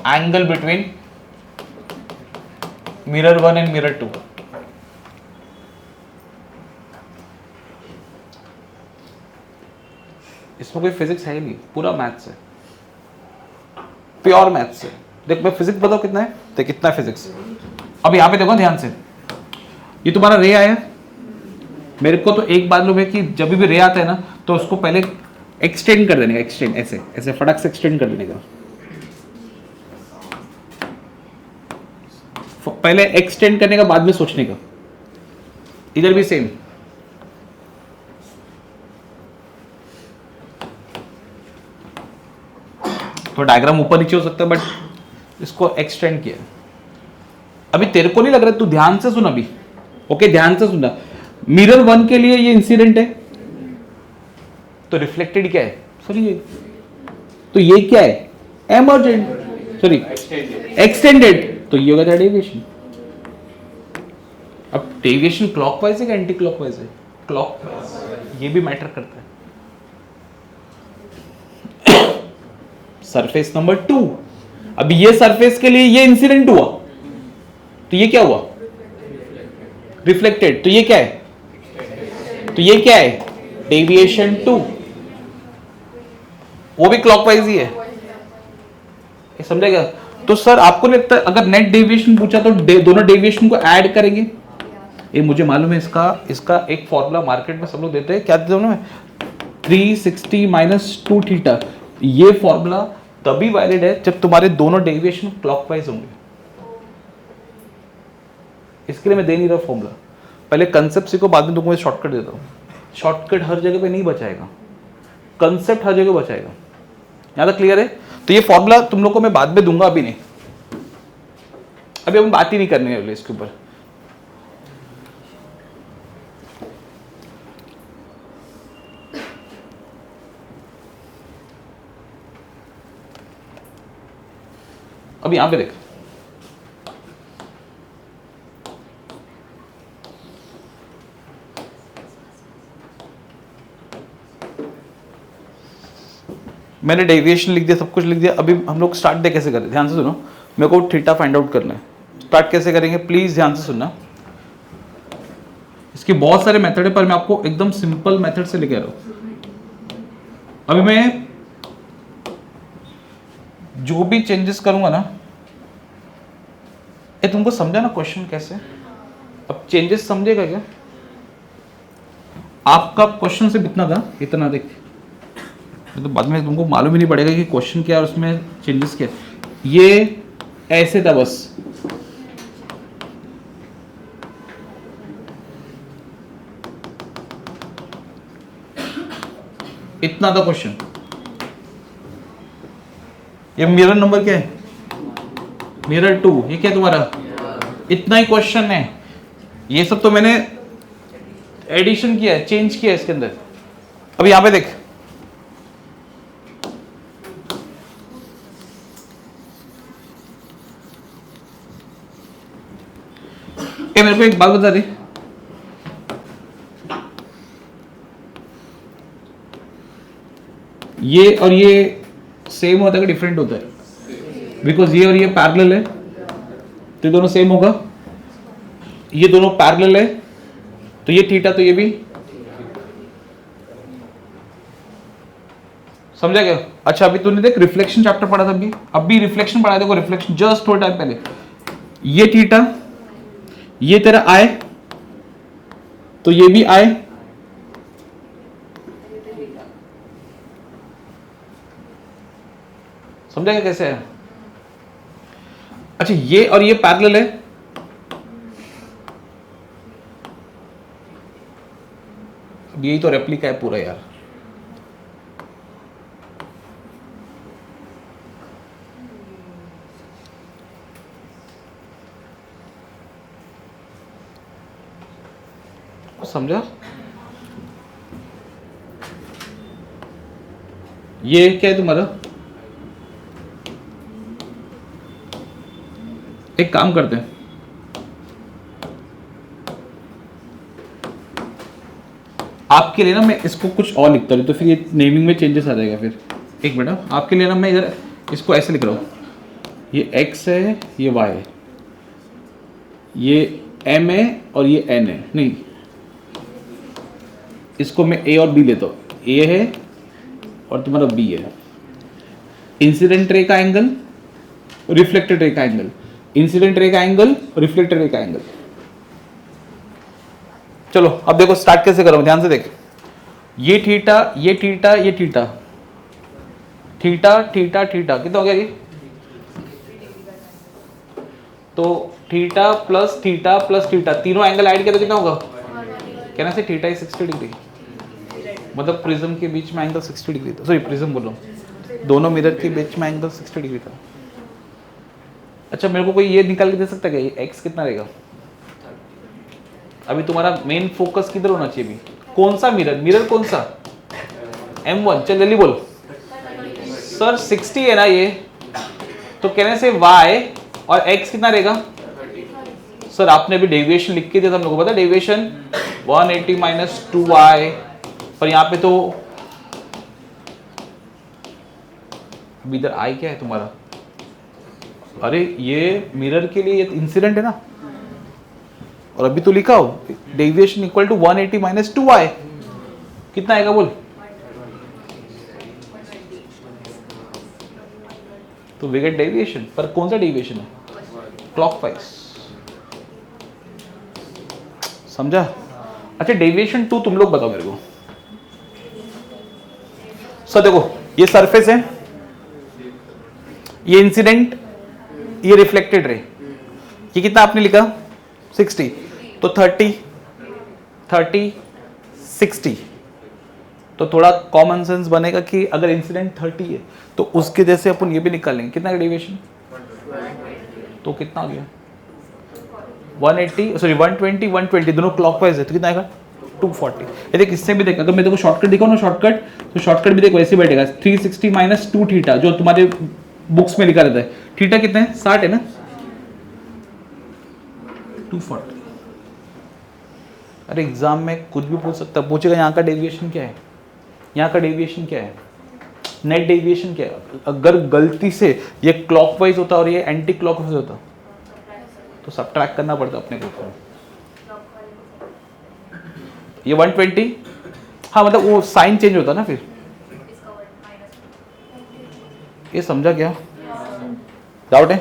angle between mirror 1 and mirror 2. इसमें कोई फिजिक्स है ही नहीं, पूरा मैथ्स है, प्योर मैथ्स है। देख, मैं फिजिक्स बताऊं कितना है, देख कितना फिजिक्स। अब यहाँ पे देखो ध्यान से, ये तुम्हारा रे आया। मेरे को तो एक बात लो है कि जब भी रे आता है ना, तो उसको पहले एक्सटेंड कर देने का, एक्सटेंड ऐसे ऐसे फटक से एक्सटेंड कर देने का। पहले एक्सटेंड करने का, बाद में सोचने का। इधर भी सेम, तो डायग्राम ऊपर नीचे हो सकता है, बट इसको एक्सटेंड किया। अभी तेरे को नहीं लग रहा, तू ध्यान से सुन अभी। ओके, ध्यान से सुनना। मिरर 1 के लिए ये इंसिडेंट है, तो रिफ्लेक्टेड क्या है? सॉरी, ये तो ये क्या है? एमर्जेंट, सॉरी एक्सटेंडेड, तो ये होगा था डेविएशन। अब डेविएशन क्लॉकवाइज है कि एंटी क्लॉकवाइज है? क्लॉकवाइज। ये भी मैटर करता है। सरफेस नंबर 2, अब ये सरफेस के लिए ये इंसिडेंट हुआ, तो ये क्या हुआ? रिफ्लेक्टेड। तो ये क्या है? तो ये क्या है? डेविएशन 2, वो भी क्लॉकवाइज ही है, ये समझेगा? तो सर आपको नहीं लगता अगर नेट डेविएशन पूछा तो दोनों डेविएशन को ऐड करेंगे? ये मुझे मालूम है, इसका एक फॉर्मूला मार्केट में सब लोग देते हैं, क्या देते हैं उन्होंने? 360 माइनस 2 थीटा। ये फॉर्मूला तभी वैलिड है जब तुम्हारे दोनों डेविएशन क्लॉकवाइज होंगे। इसके लिए मैं दे नहीं रहा फॉर्मूला, पहले कंसेप्ट सीखो, बाद में तुमको शॉर्टकट देता हूँ। शॉर्टकट हर जगह पे नहीं बचाएगा, कंसेप्ट हर जगह बचाएगा। यहां तक क्लियर है? तो ये फॉर्मूला तुम लोग को मैं बाद में दूंगा, अभी नहीं, अभी हम बात ही नहीं करने वाले इसके ऊपर। अभी यहां पे देख, मैंने डेविएशन लिख दिया, सब कुछ लिख दिया। अभी हम लोग स्टार्ट दे कैसे करें, ध्यान से सुनो। मेरे को थीटा फाइंड आउट करना है, स्टार्ट कैसे करेंगे प्लीज ध्यान से सुनना। इसके बहुत सारे मेथड है, पर मैं आपको एकदम सिंपल मेथड से लेके आ रहा हूं। अभी मैं जो भी चेंजेस करूंगा ना, ये तुमको समझा ना क्वेश्चन कैसे? अब चेंजेस समझेगा क्या? आपका क्वेश्चन से कितना था, इतना देख, तो बाद में तुमको मालूम ही नहीं पड़ेगा कि क्वेश्चन क्या और उसमें चेंजेस क्या। ये ऐसे था बस, इतना था क्वेश्चन। ये मिरर नंबर क्या है? मिरर 2। ये क्या तुम्हारा? इतना ही क्वेश्चन है। ये सब तो मैंने एडिशन किया है, चेंज किया है इसके अंदर। अब यहां पे देख, ये मेरे को एक बात बता दे, ये और ये सेम होता है कि डिफरेंट होता है? बिकॉज ये और ये पैरेलल है तो ये दोनों सेम होगा, ये दोनों पैरेलल है तो ये थीटा, तो ये भी, समझा क्या? अच्छा अभी तूने देख रिफ्लेक्शन चैप्टर पढ़ा था, अभी रिफ्लेक्शन पढ़ा, देखो रिफ्लेक्शन जस्ट थोड़ा टाइम पहले। ये थीटा, ये तेरा आए तो ये भी आए, समझा क्या कैसे है? अच्छा ये और ये पैरेलल है, अब यही तो रेप्लिका है पूरा यार। समझा? ये क्या है तुम्हारा? एक काम करते हैं, आपके लिए ना मैं इसको कुछ और लिखता हूँ, तो फिर ये नेमिंग में चेंजेस आ जाएगा। फिर एक मिनट, आपके लिए ना मैं इधर इसको ऐसे लिख रहा हूँ, ये x है, ये y है, ये m है और ये n है। नहीं, इसको मैं a और b लेता हूँ, a है और तुम्हारा b है। इंसिडेंट रे का एंगल, रिफ्लेक्टेड रे का एंगल, इंसिडेंट रे का एंगल, रिफ्लेक्टेड रे का एंगल। चलो अब देखो स्टार्ट कैसे करो, ध्यान से देख। ये थीटा, ये थीटा, ये थीटा, थीटा थीटा थीटा, कितना हो गया ये? तो theta plus theta plus theta, तीनों एंगल ऐड किया तो कितना होगा? कहना से थीटा इज 60 डिग्री, मतलब प्रिज्म के बीच में एंगल 60 डिग्री था। सॉरी प्रिज्म बोल रहा हूँ, दोनों मिरर के बीच में एंगल 60 डिग्री था। अच्छा मेरे को कोई ये निकाल के दे सकता है क्या, एक्स कितना रहेगा? अभी तुम्हारा मेन फोकस किधर होना चाहिए? अभी कौन सा मिरर, मिरर कौन सा? M1। चल जल्दी बोल सर। 60 है ना ये, तो कहने से y और x कितना रहेगा? सर आपने अभी डेविएशन लिख के दिया था, हम लोगों को पता है डेविएशन 180 माइनस 2y, पर यहाँ पे तो अभी इधर i क्या है तुम्हारा? अरे ये मिरर के लिए इंसिडेंट है ना, और अभी तो लिखा हो deviation equal to 180 minus 2y, कितना आएगा बोल? तो वी गेट डेविएशन, पर कौन सा डेविएशन है? क्लॉकवाइज। समझा? अच्छा डेविएशन 2 तुम लोग बताओ मेरे को। सर देखो ये सरफेस है, ये इंसिडेंट, ये रिफ्लेक्टेड रे, ये कितना आपने लिखा? 60, तो 30 30 60, तो थोड़ा कॉमन सेंस बनेगा कि अगर इंसिडेंट 30 है तो उसके जैसे अपन ये भी निकालेंगे। कितना डेविएशन? तो कितना हो गया? 180 सॉरी 120 120 दोनों क्लॉकवाइज है, तो कितना आएगा? 240। ये देख इससे भी देख, अगर मैं देखो शॉर्टकट दिखाऊं ना शॉर्टकट, तो शॉर्टकट भी देख वैसे बैठेगा 360 माइनस 2 थीटा, जो तुम्हारे बुक्स में लिखा रहता है। थीटा कितने है? 60 है ना? 240। अरे एग्जाम में कुछ भी पूछ सकता है, पूछेगा यहाँ का डेविएशन क्या है, यहाँ का डेविएशन क्या है, नेट डेविएशन क्या है। अगर गलती से ये क्लॉकवाइज होता और ये एंटी क्लॉकवाइज होता तो सबट्रैक्ट करना पड़ता अपने को। ये 120, हाँ मतलब वो साइन चेंज होता ना फिर। ये समझा क्या? डाउट है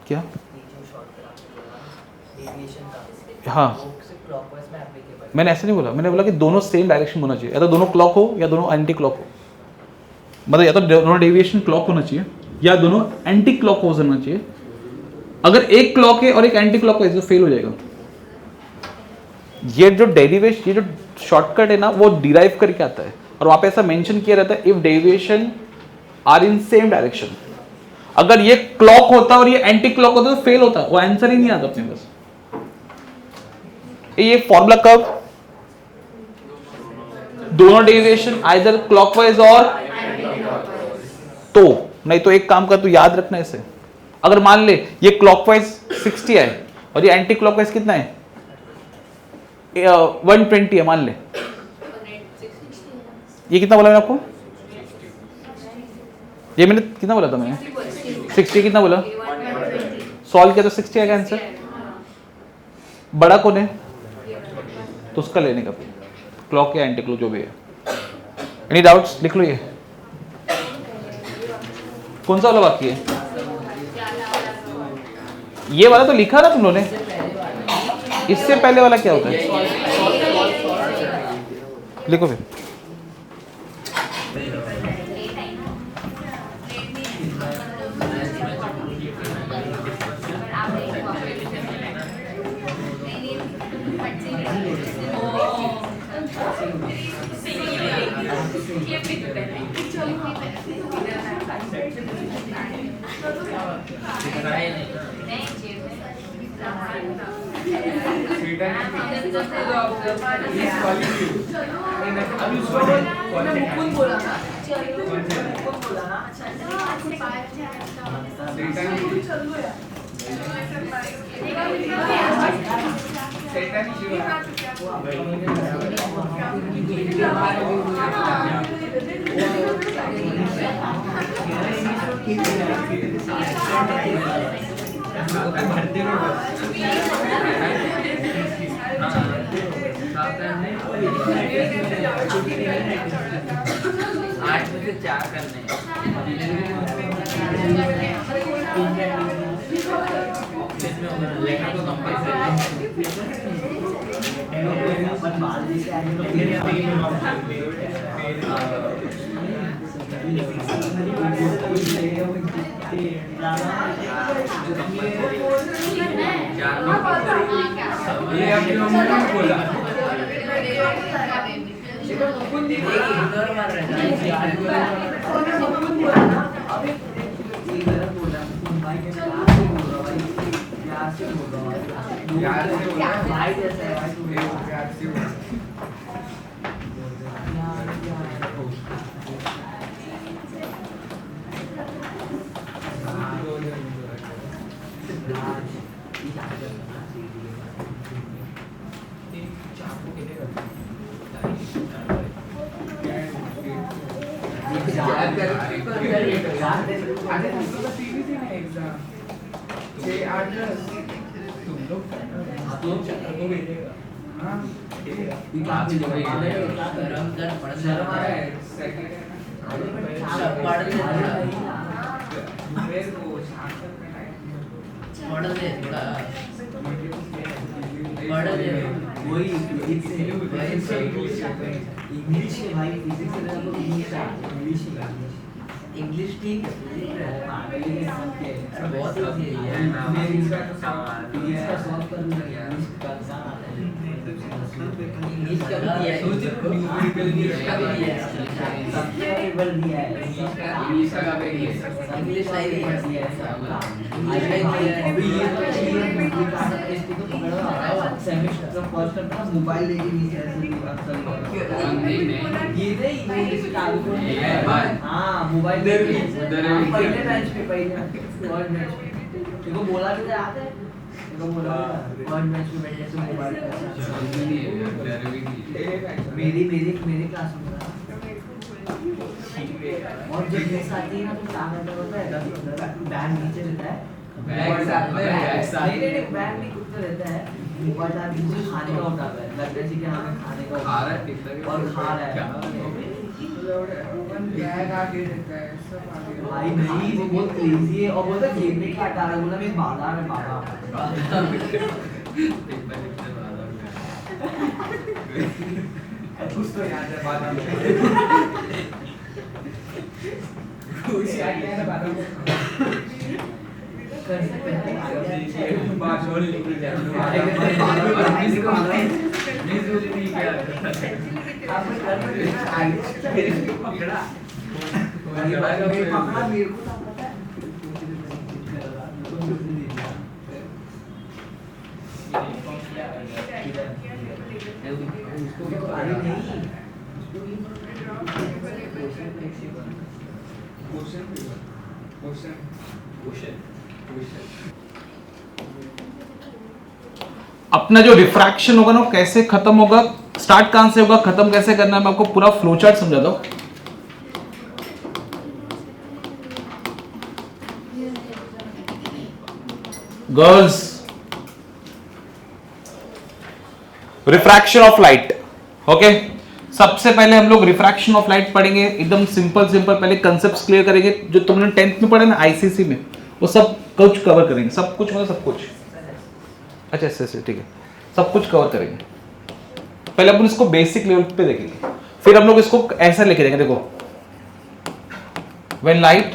क्या? हाँ मैंने ऐसे नहीं बोला, मैंने बोला कि दोनों सेम डायरेक्शन होना चाहिए, या तो दोनों क्लॉक हो या दोनों एंटी क्लॉक हो। मतलब या तो दोनों डेविएशन क्लॉक होना चाहिए या दोनों एंटी क्लॉक होना चाहिए। अगर एक क्लॉक है और एक एंटी क्लॉक है तो फेल हो जाएगा। ये जो डेरिवेशन, ये जो शॉर्टकट है ना वो डिराइव करके आता है, और वहां पे ऐसा मेंशन किया रहता है if deviation are in same direction. अगर ये क्लॉक होता और ये एंटी क्लॉक होता तो फेल होता, वो आंसर ही नहीं आता अपने पास। ये फॉर्मूला कब? दोनों डेविएशन आइदर क्लॉकवाइज और तो, नहीं तो एक काम कर तू याद रखना इसे। अगर मान ले ये क्लॉकवाइज 60 है और ये एंटी क्लॉकवाइज कितना है? 120 है मान ले। ये कितना बोला मैंने आपको? ये मैंने कितना बोला था मैंने? 60 कितना बोला? सॉल्व किया तो 60 आएगा आंसर। बड़ा कौन है तो उसका लेने का, क्लॉक या एंटी क्लॉक जो भी है। Any doubts? लिख लो ये कौन सा वाला बाकी है? ये वाला तो लिखा ना तुम लोगों ने, इससे पहले वाला क्या होता है? लिखो फिर। इंग्लिश है भाई, फिजिक्स है तो इंग्लिश इंग्लिश ठीक है, बहुत इजी है यार। फिजिक्स का सॉल्व करना है, इंग्लिश का भी है, न्यूमेरिकल का भी है, सबका टेबल दिया है, इंग्लिश का भी है, इंग्लिश नहीं है, अभी ये तो इसको तो पकड़ो सेमेस्टर का फर्स्ट टर्म ना मोबाइल लेके नीचे ऐसे नहीं ये चालू कर हाँ मोबाइल पहले बेंच पे थर्ड बेंच पे देखो बोला भी याद है, देखो बोला थर्ड बेंच पे बैठे तो मोबाइल मेरी क्लास में था। और जब मेरे साथ ही ना तो क्या करता है बैग नीचे रहता है, नहीं बैग नहीं कुछ रहता है, मोबाइल चार नीचे खाने का उठाता है, लगता है कि हमें खाने का खा रहा है और खा रहा है बैग आगे रहता है सब आगे। भाई नहीं वो बहुत क्रेजी है और बोलता है जेब में क्या डाला है, बोला मैं बाजार में बाबा कुछ तो याद है बादाम कुछ याद है ना बादाम कर सकते हैं बात और निकल जाए नहीं क्या आप कर सकते हैं आइडिया पकड़ा पकड़ा मेरे को ना पता है अरे नहीं अपना जो रिफ्रैक्शन होगा ना वो कैसे खत्म होगा, स्टार्ट कहां से होगा, खत्म कैसे करना है, मैं आपको पूरा फ्लो चार्ट समझाता हूं। Girls, refraction of light. Okay, सबसे पहले हम लोग रिफ्रैक्शन ऑफ लाइट पढ़ेंगे, एकदम सिंपल पहले कंसेप्ट्स क्लियर करेंगे जो तुमने 10th में पढ़े ना आईसीसी में, वो सब कुछ कवर करेंगे, सब कुछ मतलब सब कुछ। अच्छा ऐसे ठीक है, सब कुछ कवर करेंगे। पहले अपन इसको बेसिक लेवल पे देखेंगे, फिर हम लोग इसको ऐसा लेके जाएंगे। देखो, when light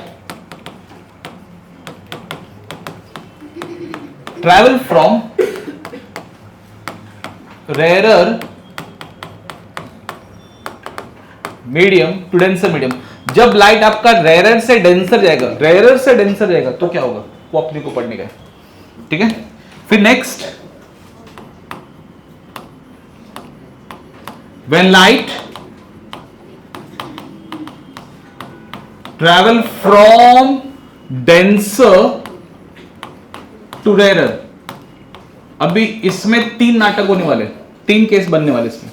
travel from rare medium to denser medium, जब लाइट आपका रेयर से डेंसर जाएगा तो क्या होगा, वो अपने को पढ़ने का है। ठीक है, फिर next, when light travel from denser to rare. अभी इसमें 3 नाटक होने वाले, 3 केस बनने वाले इसमें।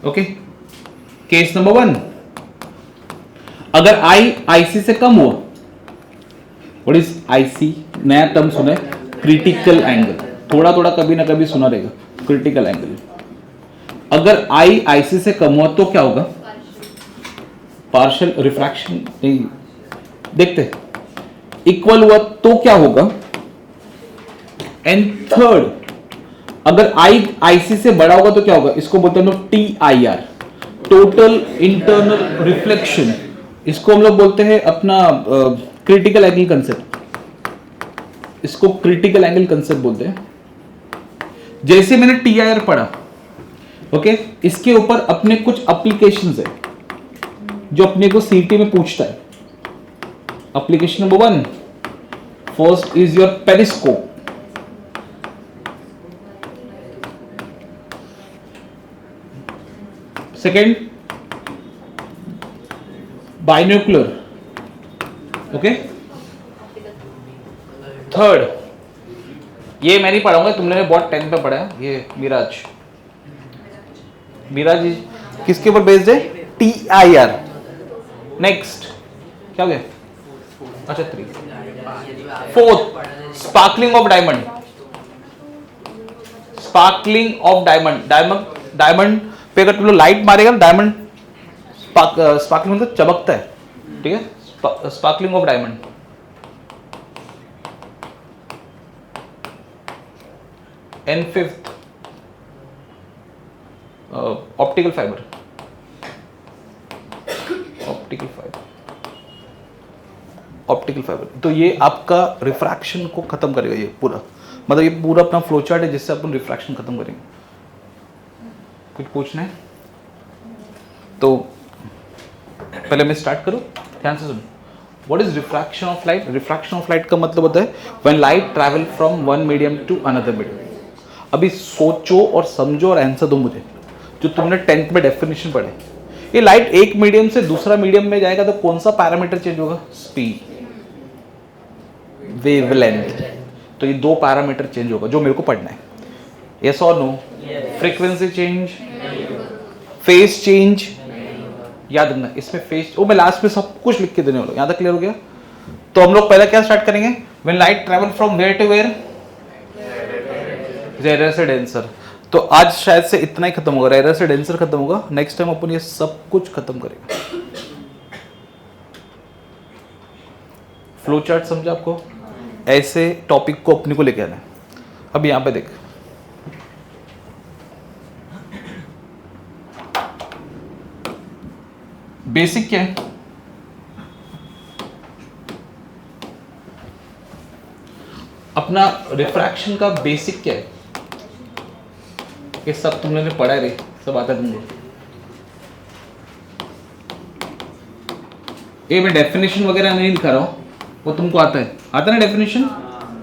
ओके, केस नंबर 1, अगर आई आईसी से कम हुआ, व्हाट इज आईसी, नया टर्म सुना है, क्रिटिकल एंगल, थोड़ा थोड़ा कभी ना कभी सुना रहेगा, क्रिटिकल एंगल। अगर आई आईसी से कम हुआ तो क्या होगा, पार्शियल रिफ्रैक्शन, देखते, इक्वल हुआ तो क्या होगा, एंड थर्ड, अगर आई आईसी से बड़ा होगा तो क्या होगा, इसको बोलते हैं TIR, टोटल इंटरनल रिफ्लेक्शन। इसको हम लोग बोलते हैं अपना क्रिटिकल एंगल कंसेप्ट, इसको क्रिटिकल एंगल कंसेप्ट बोलते हैं। जैसे मैंने TIR पढ़ा, ओके, इसके ऊपर अपने कुछ एप्लीकेशंस है जो अपने को सीटी में पूछता है। Application number 1, first is your periscope, second binocular, okay, third, ये मैं नहीं पढ़ाऊंगा, तुमने बहुत 10th पे पढ़ा है, ये मिराज किसके ऊपर बेस्ड है, TIR। नेक्स्ट क्या हो गया, अच्छा 3, fourth sparkling of diamond, sparkling of diamond, diamond पे अगर तुम लोग लाइट मारेगा ना, डायमंड स्पार्कलिंग मतलब चमकता है, ठीक है, sparkling of diamond. And fifth optical fibre, optical fibre, optical fibre. तो ये आपका रिफ्रैक्शन को खत्म करेगा, ये पूरा, मतलब ये पूरा अपना फ्लो चार्ट है जिससे अपन रिफ्रैक्शन खत्म करेंगे। कुछ पूछना है तो पहले मैं स्टार्ट करूं, ध्यान से सुनो। What is refraction of light? Refraction of light का मतलब होता है when light travel from one medium to another medium. अभी सोचो और समझो और आंसर दो मुझे, जो तुमने 10th में डेफिनेशन पढ़े। ये लाइट एक मीडियम से दूसरा मीडियम में जाएगा तो कौन सा पैरामीटर चेंज होगा? Speed, wavelength. तो ये दो पैरामीटर चेंज होगा जो मेरे को पढ़ना है। यस और no? Frequency change, phase change, याद रखना इसमें फेज, वो मैं लास्ट में सब कुछ लिख के देने वाला हूं। यहां तक क्लियर हो गया? तो हम लोग पहले क्या स्टार्ट करेंगे? When light travel from where to where, rare से डेंसर। तो आज शायद से इतना ही खत्म होगा, रेयर से डेंसर खत्म होगा। नेक्स्ट टाइम अपन ये सब कुछ खत्म करेंगे। फ्लो चार्ट समझा आपको? ऐसे टॉपिक को अपने को लेके आना है। अब यहां पे देख, बेसिक क्या है? अपना रिफ्रैक्शन का बेसिक क्या है? ये सब तुमने ने पढ़ा है रे, सब आता है तुमको। ये मैं डेफिनेशन वगैरह नहीं लिखा रहा हूं, वो तुमको आता है, आता है ना डेफिनेशन?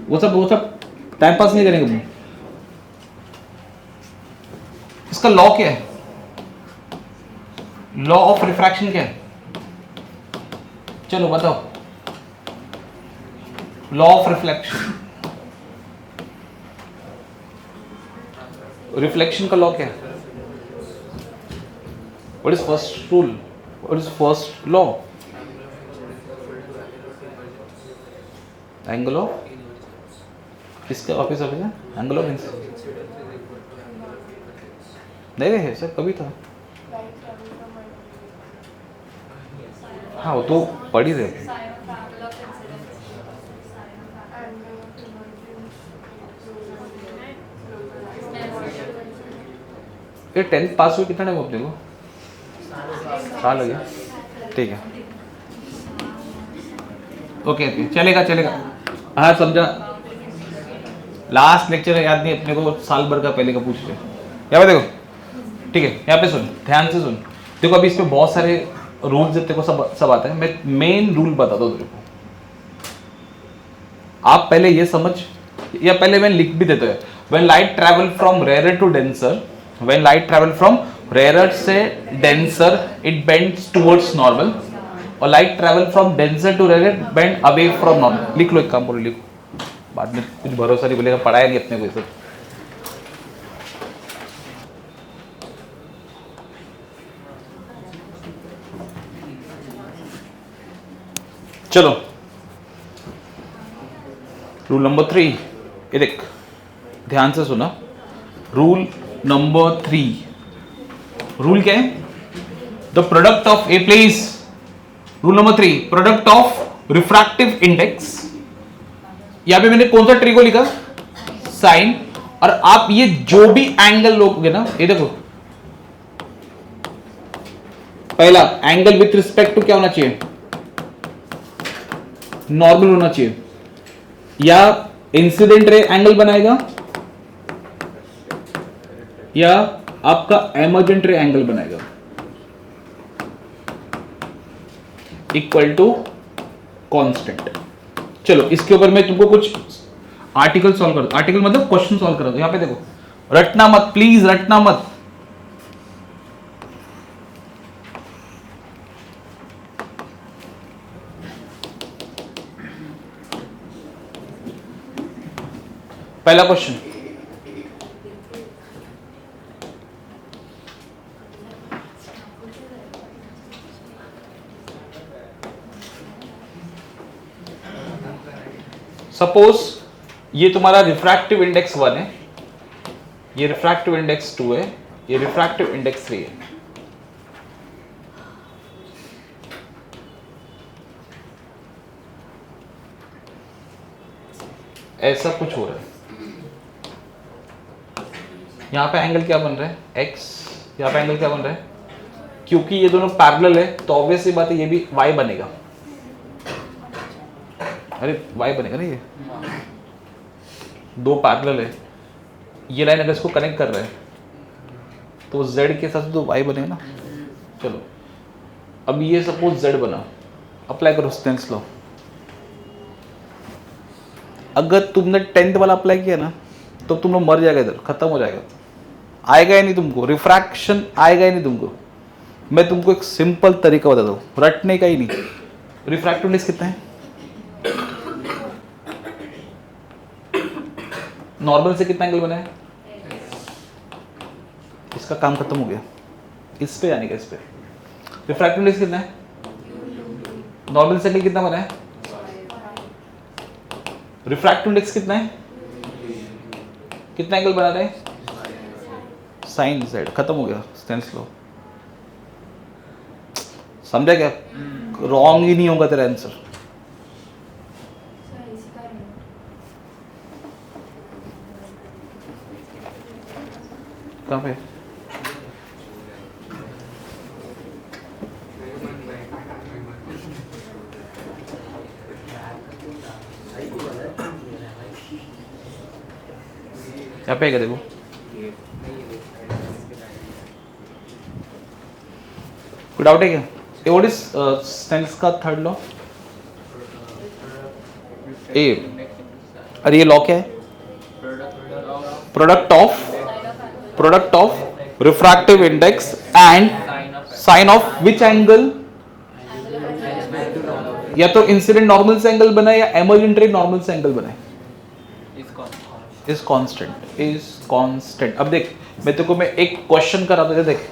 वो सब टाइम पास नहीं करेंगे तुम। इसका लॉ क्या है? लॉ ऑफ रिफ्रैक्शन क्या है? चलो बताओ। लॉ ऑफ रिफ्लेक्शन, रिफ्लेक्शन का लॉ क्या है? What is first rule? What is first law? Angle of, किसका ऑफिस ऑफिस है? एंगल ऑफ नहीं रहे सर, कभी था। हाँ वो तो पढ़ ही रहे। ये 10th पास हुए कितना टाइम अपने को? साल हो गया, ठीक है, ओके चलेगा चलेगा। हाँ समझा। लास्ट लेक्चर याद नहीं अपने को, साल भर का पहले का पूछ ले। यहाँ पे देखो, ठीक है, यहाँ पे सुन, ध्यान से सुन। देखो अभी इस पे बहुत सारे रूल्स तेरे को सब आता है। मैं मेन रूल बताता हूँ तेरे को, आप पहले ये समझ, या पहले मैं लिख भी देता है। When light travel from rare to denser, when light travel from rare से denser it bends towards normal, और light travel from denser to rare bend away from normal. लिख लो, एक काम करो, लिखो, बाद में कुछ भरोसा नहीं बोलेगा, पढ़ाया नहीं अपने को ये सब। चलो रूल नंबर 3, ये देख ध्यान से सुना। रूल नंबर 3, रूल क्या है? The product of a place, rule number 3, product of refractive index. यहां पे मैंने कौन सा ट्री को लिखा? साइन। और आप ये जो भी एंगल लोगे ना, ये देखो, पहला एंगल विथ रिस्पेक्ट टू क्या होना चाहिए? नॉर्मल होना चाहिए, या इंसिडेंट रे एंगल बनाएगा, या आपका एमर्जेंट रे एंगल बनाएगा, इक्वल टू कांस्टेंट। चलो इसके ऊपर मैं तुमको कुछ आर्टिकल सॉल्व कर दूं। आर्टिकल मतलब क्वेश्चन सॉल्व कर दो। यहां पे देखो, रटना मत प्लीज, रटना मत। पहला क्वेश्चन, सपोज ये तुम्हारा रिफ्रैक्टिव इंडेक्स 1 है, ये रिफ्रैक्टिव इंडेक्स 2 है, ये रिफ्रैक्टिव इंडेक्स 3 है। ऐसा कुछ हो रहा है। यहाँ पे एंगल क्या बन रहा है? x। यहाँ पे एंगल क्या बन रहा है? क्योंकि ये दोनों पैरेलल है तो ऑब्वियस सी बात है ये भी y बनेगा। अरे y बनेगा ना, ये दो पैरेलल है, ये लाइन अगर इसको कनेक्ट कर रहा है तो z के साथ तो y बनेगा ना। चलो अब ये सपोज z बना, अप्लाई करो स्टेन्स लॉ। अगर तुमने 10th वाला अप्लाई किया ना तो तुम लोग मर जाएगा, इधर खत्म हो जाएगा, आएगा ही नहीं तुमको, रिफ्रैक्शन आएगा ही नहीं तुमको। मैं तुमको एक सिंपल तरीका बता दूं, रटने का ही नहीं। रिफ्रैक्टिव इंडेक्स कितना है? नॉर्मल से कितना एंगल बना है? इसका काम खत्म हो गया, इस पे आने का, इस पे। रिफ्रैक्टिव इंडेक्स कितना है? नॉर्मल से एंगल कितना बना है? रिफ्रैक्टिव इंडेक्स कितना है? कितना एंगल बना रहे हैं? Sine z। खत्म हो गया स्टेन्स लॉ। समझा क्या? रॉन्ग ही नहीं होगा तेरा आंसर। कहाँ पे? यहाँ पे क्या देखो, कोई डाउट है क्या? ए व्हाट इज स्टेन्स का थर्ड लॉ? ए, अरे ये लॉ क्या है? Product of refractive index and sine of which angle? या तो इंसिडेंट नॉर्मल से एंगल बना है या एमर्जेंट रे नॉर्मल से एंगल बना है। Is constant. अब देख, मैं तेरे को मैं एक क्वेश्चन करा देता, देख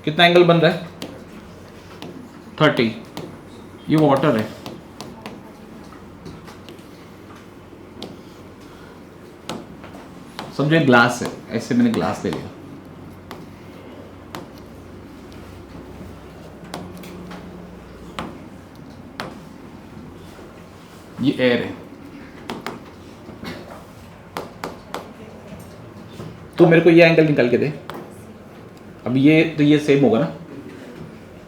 कितना एंगल बन रहा है? 30। ये वाटर है, समझो ग्लास है, ऐसे मैंने ग्लास ले लिया, ये एयर है, तो मेरे को ये एंगल निकाल के दे। अब ये तो ये सेम होगा ना,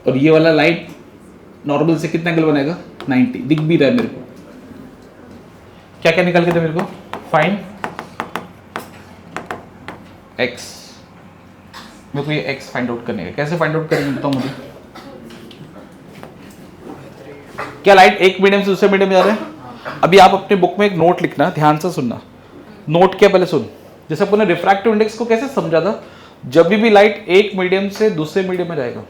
और ये वाला लाइट नॉर्मल से कितना एंगल बनाएगा? 90। दिख भी रहा है मेरे को। क्या क्या निकाल के दे मेरे को? Find x। मेरे को ये x फाइंड आउट करने का, कैसे फाइंड आउट करेंगे बताओ मुझे। क्या लाइट एक मीडियम से दूसरे मीडियम में जा रहा है? अभी आप अपने बुक में एक नोट लिखना, ध्यान से सुनना। नोट क्या पहले सुन। जैसे अपन ने रिफ्रैक्टिव इंडेक्स को कैसे समझा था, जब भी लाइट एक मीडियम से दूसरे मीडियम में जाएगा,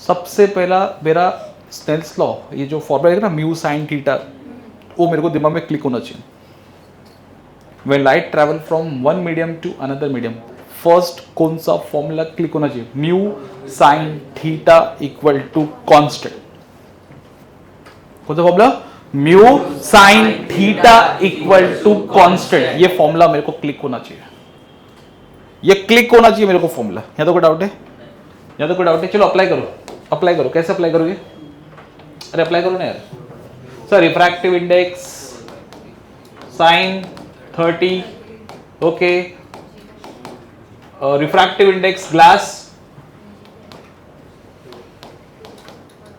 सबसे पहला मेरा स्नेल्स लॉ, ये जो फॉर्मूला है ना म्यू साइन थीटा, वो मेरे को दिमाग में क्लिक होना चाहिए। When light travel from one medium to another medium, first कौन सा फॉर्मूला क्लिक होना चाहिए? Mu sine theta equal to constant. कौन सा formula? Mu sine theta equal to constant. ये फॉर्मूला मेरे को क्लिक होना चाहिए, ये क्लिक होना चाहिए मेरे को फॉर्मूला। यहाँ तो कोई डाउट है? यहाँ तो कोई डाउट है? चलो अप्लाई करो, अप्लाई करो। कैसे अप्लाई करोगे? अरे अप्लाई करो ना यार। Sir refractive index sine 30, okay. Refractive index glass,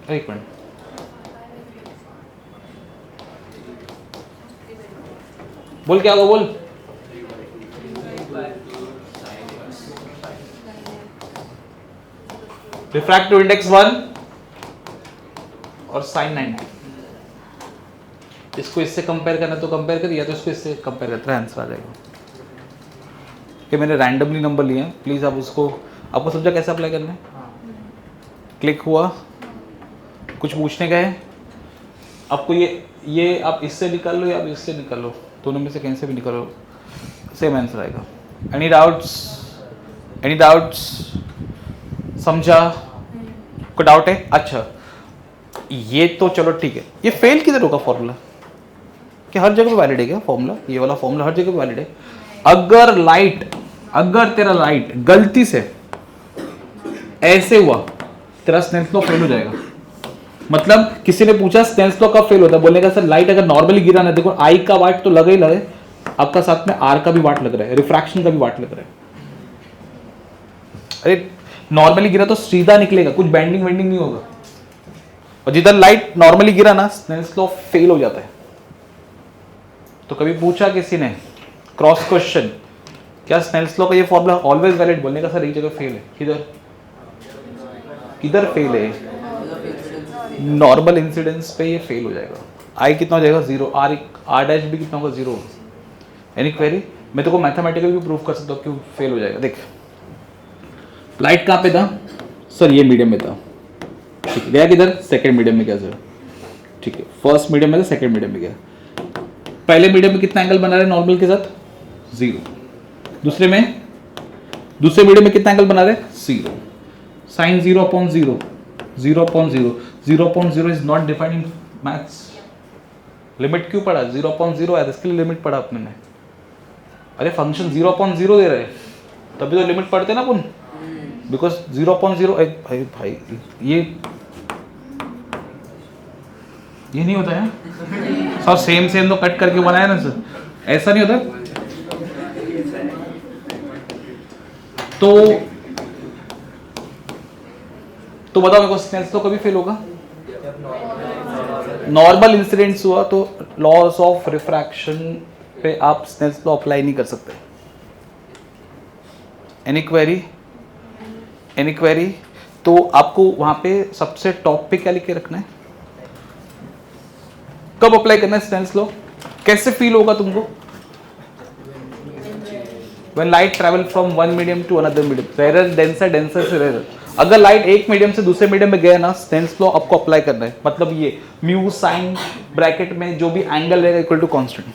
एक मिनट, बोल क्या होगा बोल। रिफ्रैक्टिव इंडेक्स 1 और साइन 90। इसको इससे कंपेयर करना तो कंपेयर कर, या तो इसको इससे कंपेयर करते हैं, आंसर आ जाएगा। कि मैंने रैंडमली नंबर लिए हैं, प्लीज आप उसको, आपको समझा कैसे अप्लाई करना है? क्लिक हुआ, कुछ पूछने का है आपको, ये आप इससे निकाल लो या आप इससे निकाल लो, दोनों में से कहीं से भी निकालो, सेम आंसर आएगा। Any doubts? Any doubts? समझा? कोई डाउट है? अच्छा, ये तो चलो ठीक है, ये फेल किधर होगा फॉर्मूला? कि हर जगह पे वैलिड है क्या फॉर्मूला? ये वाला फॉर्मूला हर जगह पे वैलिड है। अगर तेरा लाइट गलती से ऐसे हुआ, तेरा स्नेल्स लॉ फेल हो जाएगा। मतलब किसी ने पूछा स्नेल्स लॉ कब फेल होता है, बोलने का सर लाइट अगर नॉर्मली गिरा ना, देखो आई का वाट तो लगे ही लगे, आपका साथ में आर का भी वाट लग रहा है, रिफ्रैक्शन का भी वाट लग रहा है। अरे नॉर्मली गिरा तो सीधा निकलेगा, कुछ बैंडिंग वेंडिंग नहीं होगा। और जिधर लाइट नॉर्मली गिरा ना, स्नेल्स लॉ फेल हो जाता है। तो कभी पूछा किसी ने क्रॉस क्वेश्चन, क्या स्नेल्स लॉ का ये फॉर्मूला ऑलवेज वैलिड? बोलने का सर एक जगह फेल है। किधर फेल है? नॉर्मल इंसिडेंस पे ये फेल हो जाएगा। आई कितना हो जाएगा? 0। आर डैश भी कितना होगा? 0। Any query? मैं तो को मैथमेटिकल भी प्रूव कर सकता हूँ क्यों फेल हो जाएगा। देख लाइट कहाँ पे था सर? ये मीडियम में था, ठीक है। गया किधर? सेकंड मीडियम में गया सर, ठीक है। फर्स्ट मीडियम में था, सेकंड मीडियम में गया। पहले मीडियम में कितना एंगल बना रहे हैं नॉर्मल के साथ? 0। दूसरे मीडियम में कितना एंगल बना रहे हैं? 0। Sine 0/0, 0/0, 0/0 is not defined in maths. Limit क्यों पढ़ा? 0/0 है, इसके लिए लिमिट पढ़ा अपने ने। अरे फंक्शन 0/0 दे रहे हैं, तभी तो लिमिट पढ़ते ना अपन, बिकॉज 0/0। भाई ये नहीं होता है सर, सेम तो कट करके बनाया ना सर, ऐसा नहीं होता। तो बताओ मेरे को, स्नेल्स लॉ कभी फेल होगा? नॉर्मल इंसिडेंट्स हुआ तो लॉस ऑफ रिफ्रैक्शन पे आप स्नेल्स लॉ अप्लाई नहीं कर सकते। Any query? तो आपको वहां पे सबसे टॉप पे क्या लिखे रखना है? कब अप्लाई करना है स्नेल्स लॉ? कैसे फील होगा तुमको? When light travel from one medium to another medium, rarer denser से rarer। अगर लाइट एक मीडियम से दूसरे मीडियम में गया ना, स्नेल्स लॉ आपको अप्लाई करना है। मतलब ये म्यू साइन ब्रैकेट में जो भी एंगल रहेगा इक्वल टू कांस्टेंट।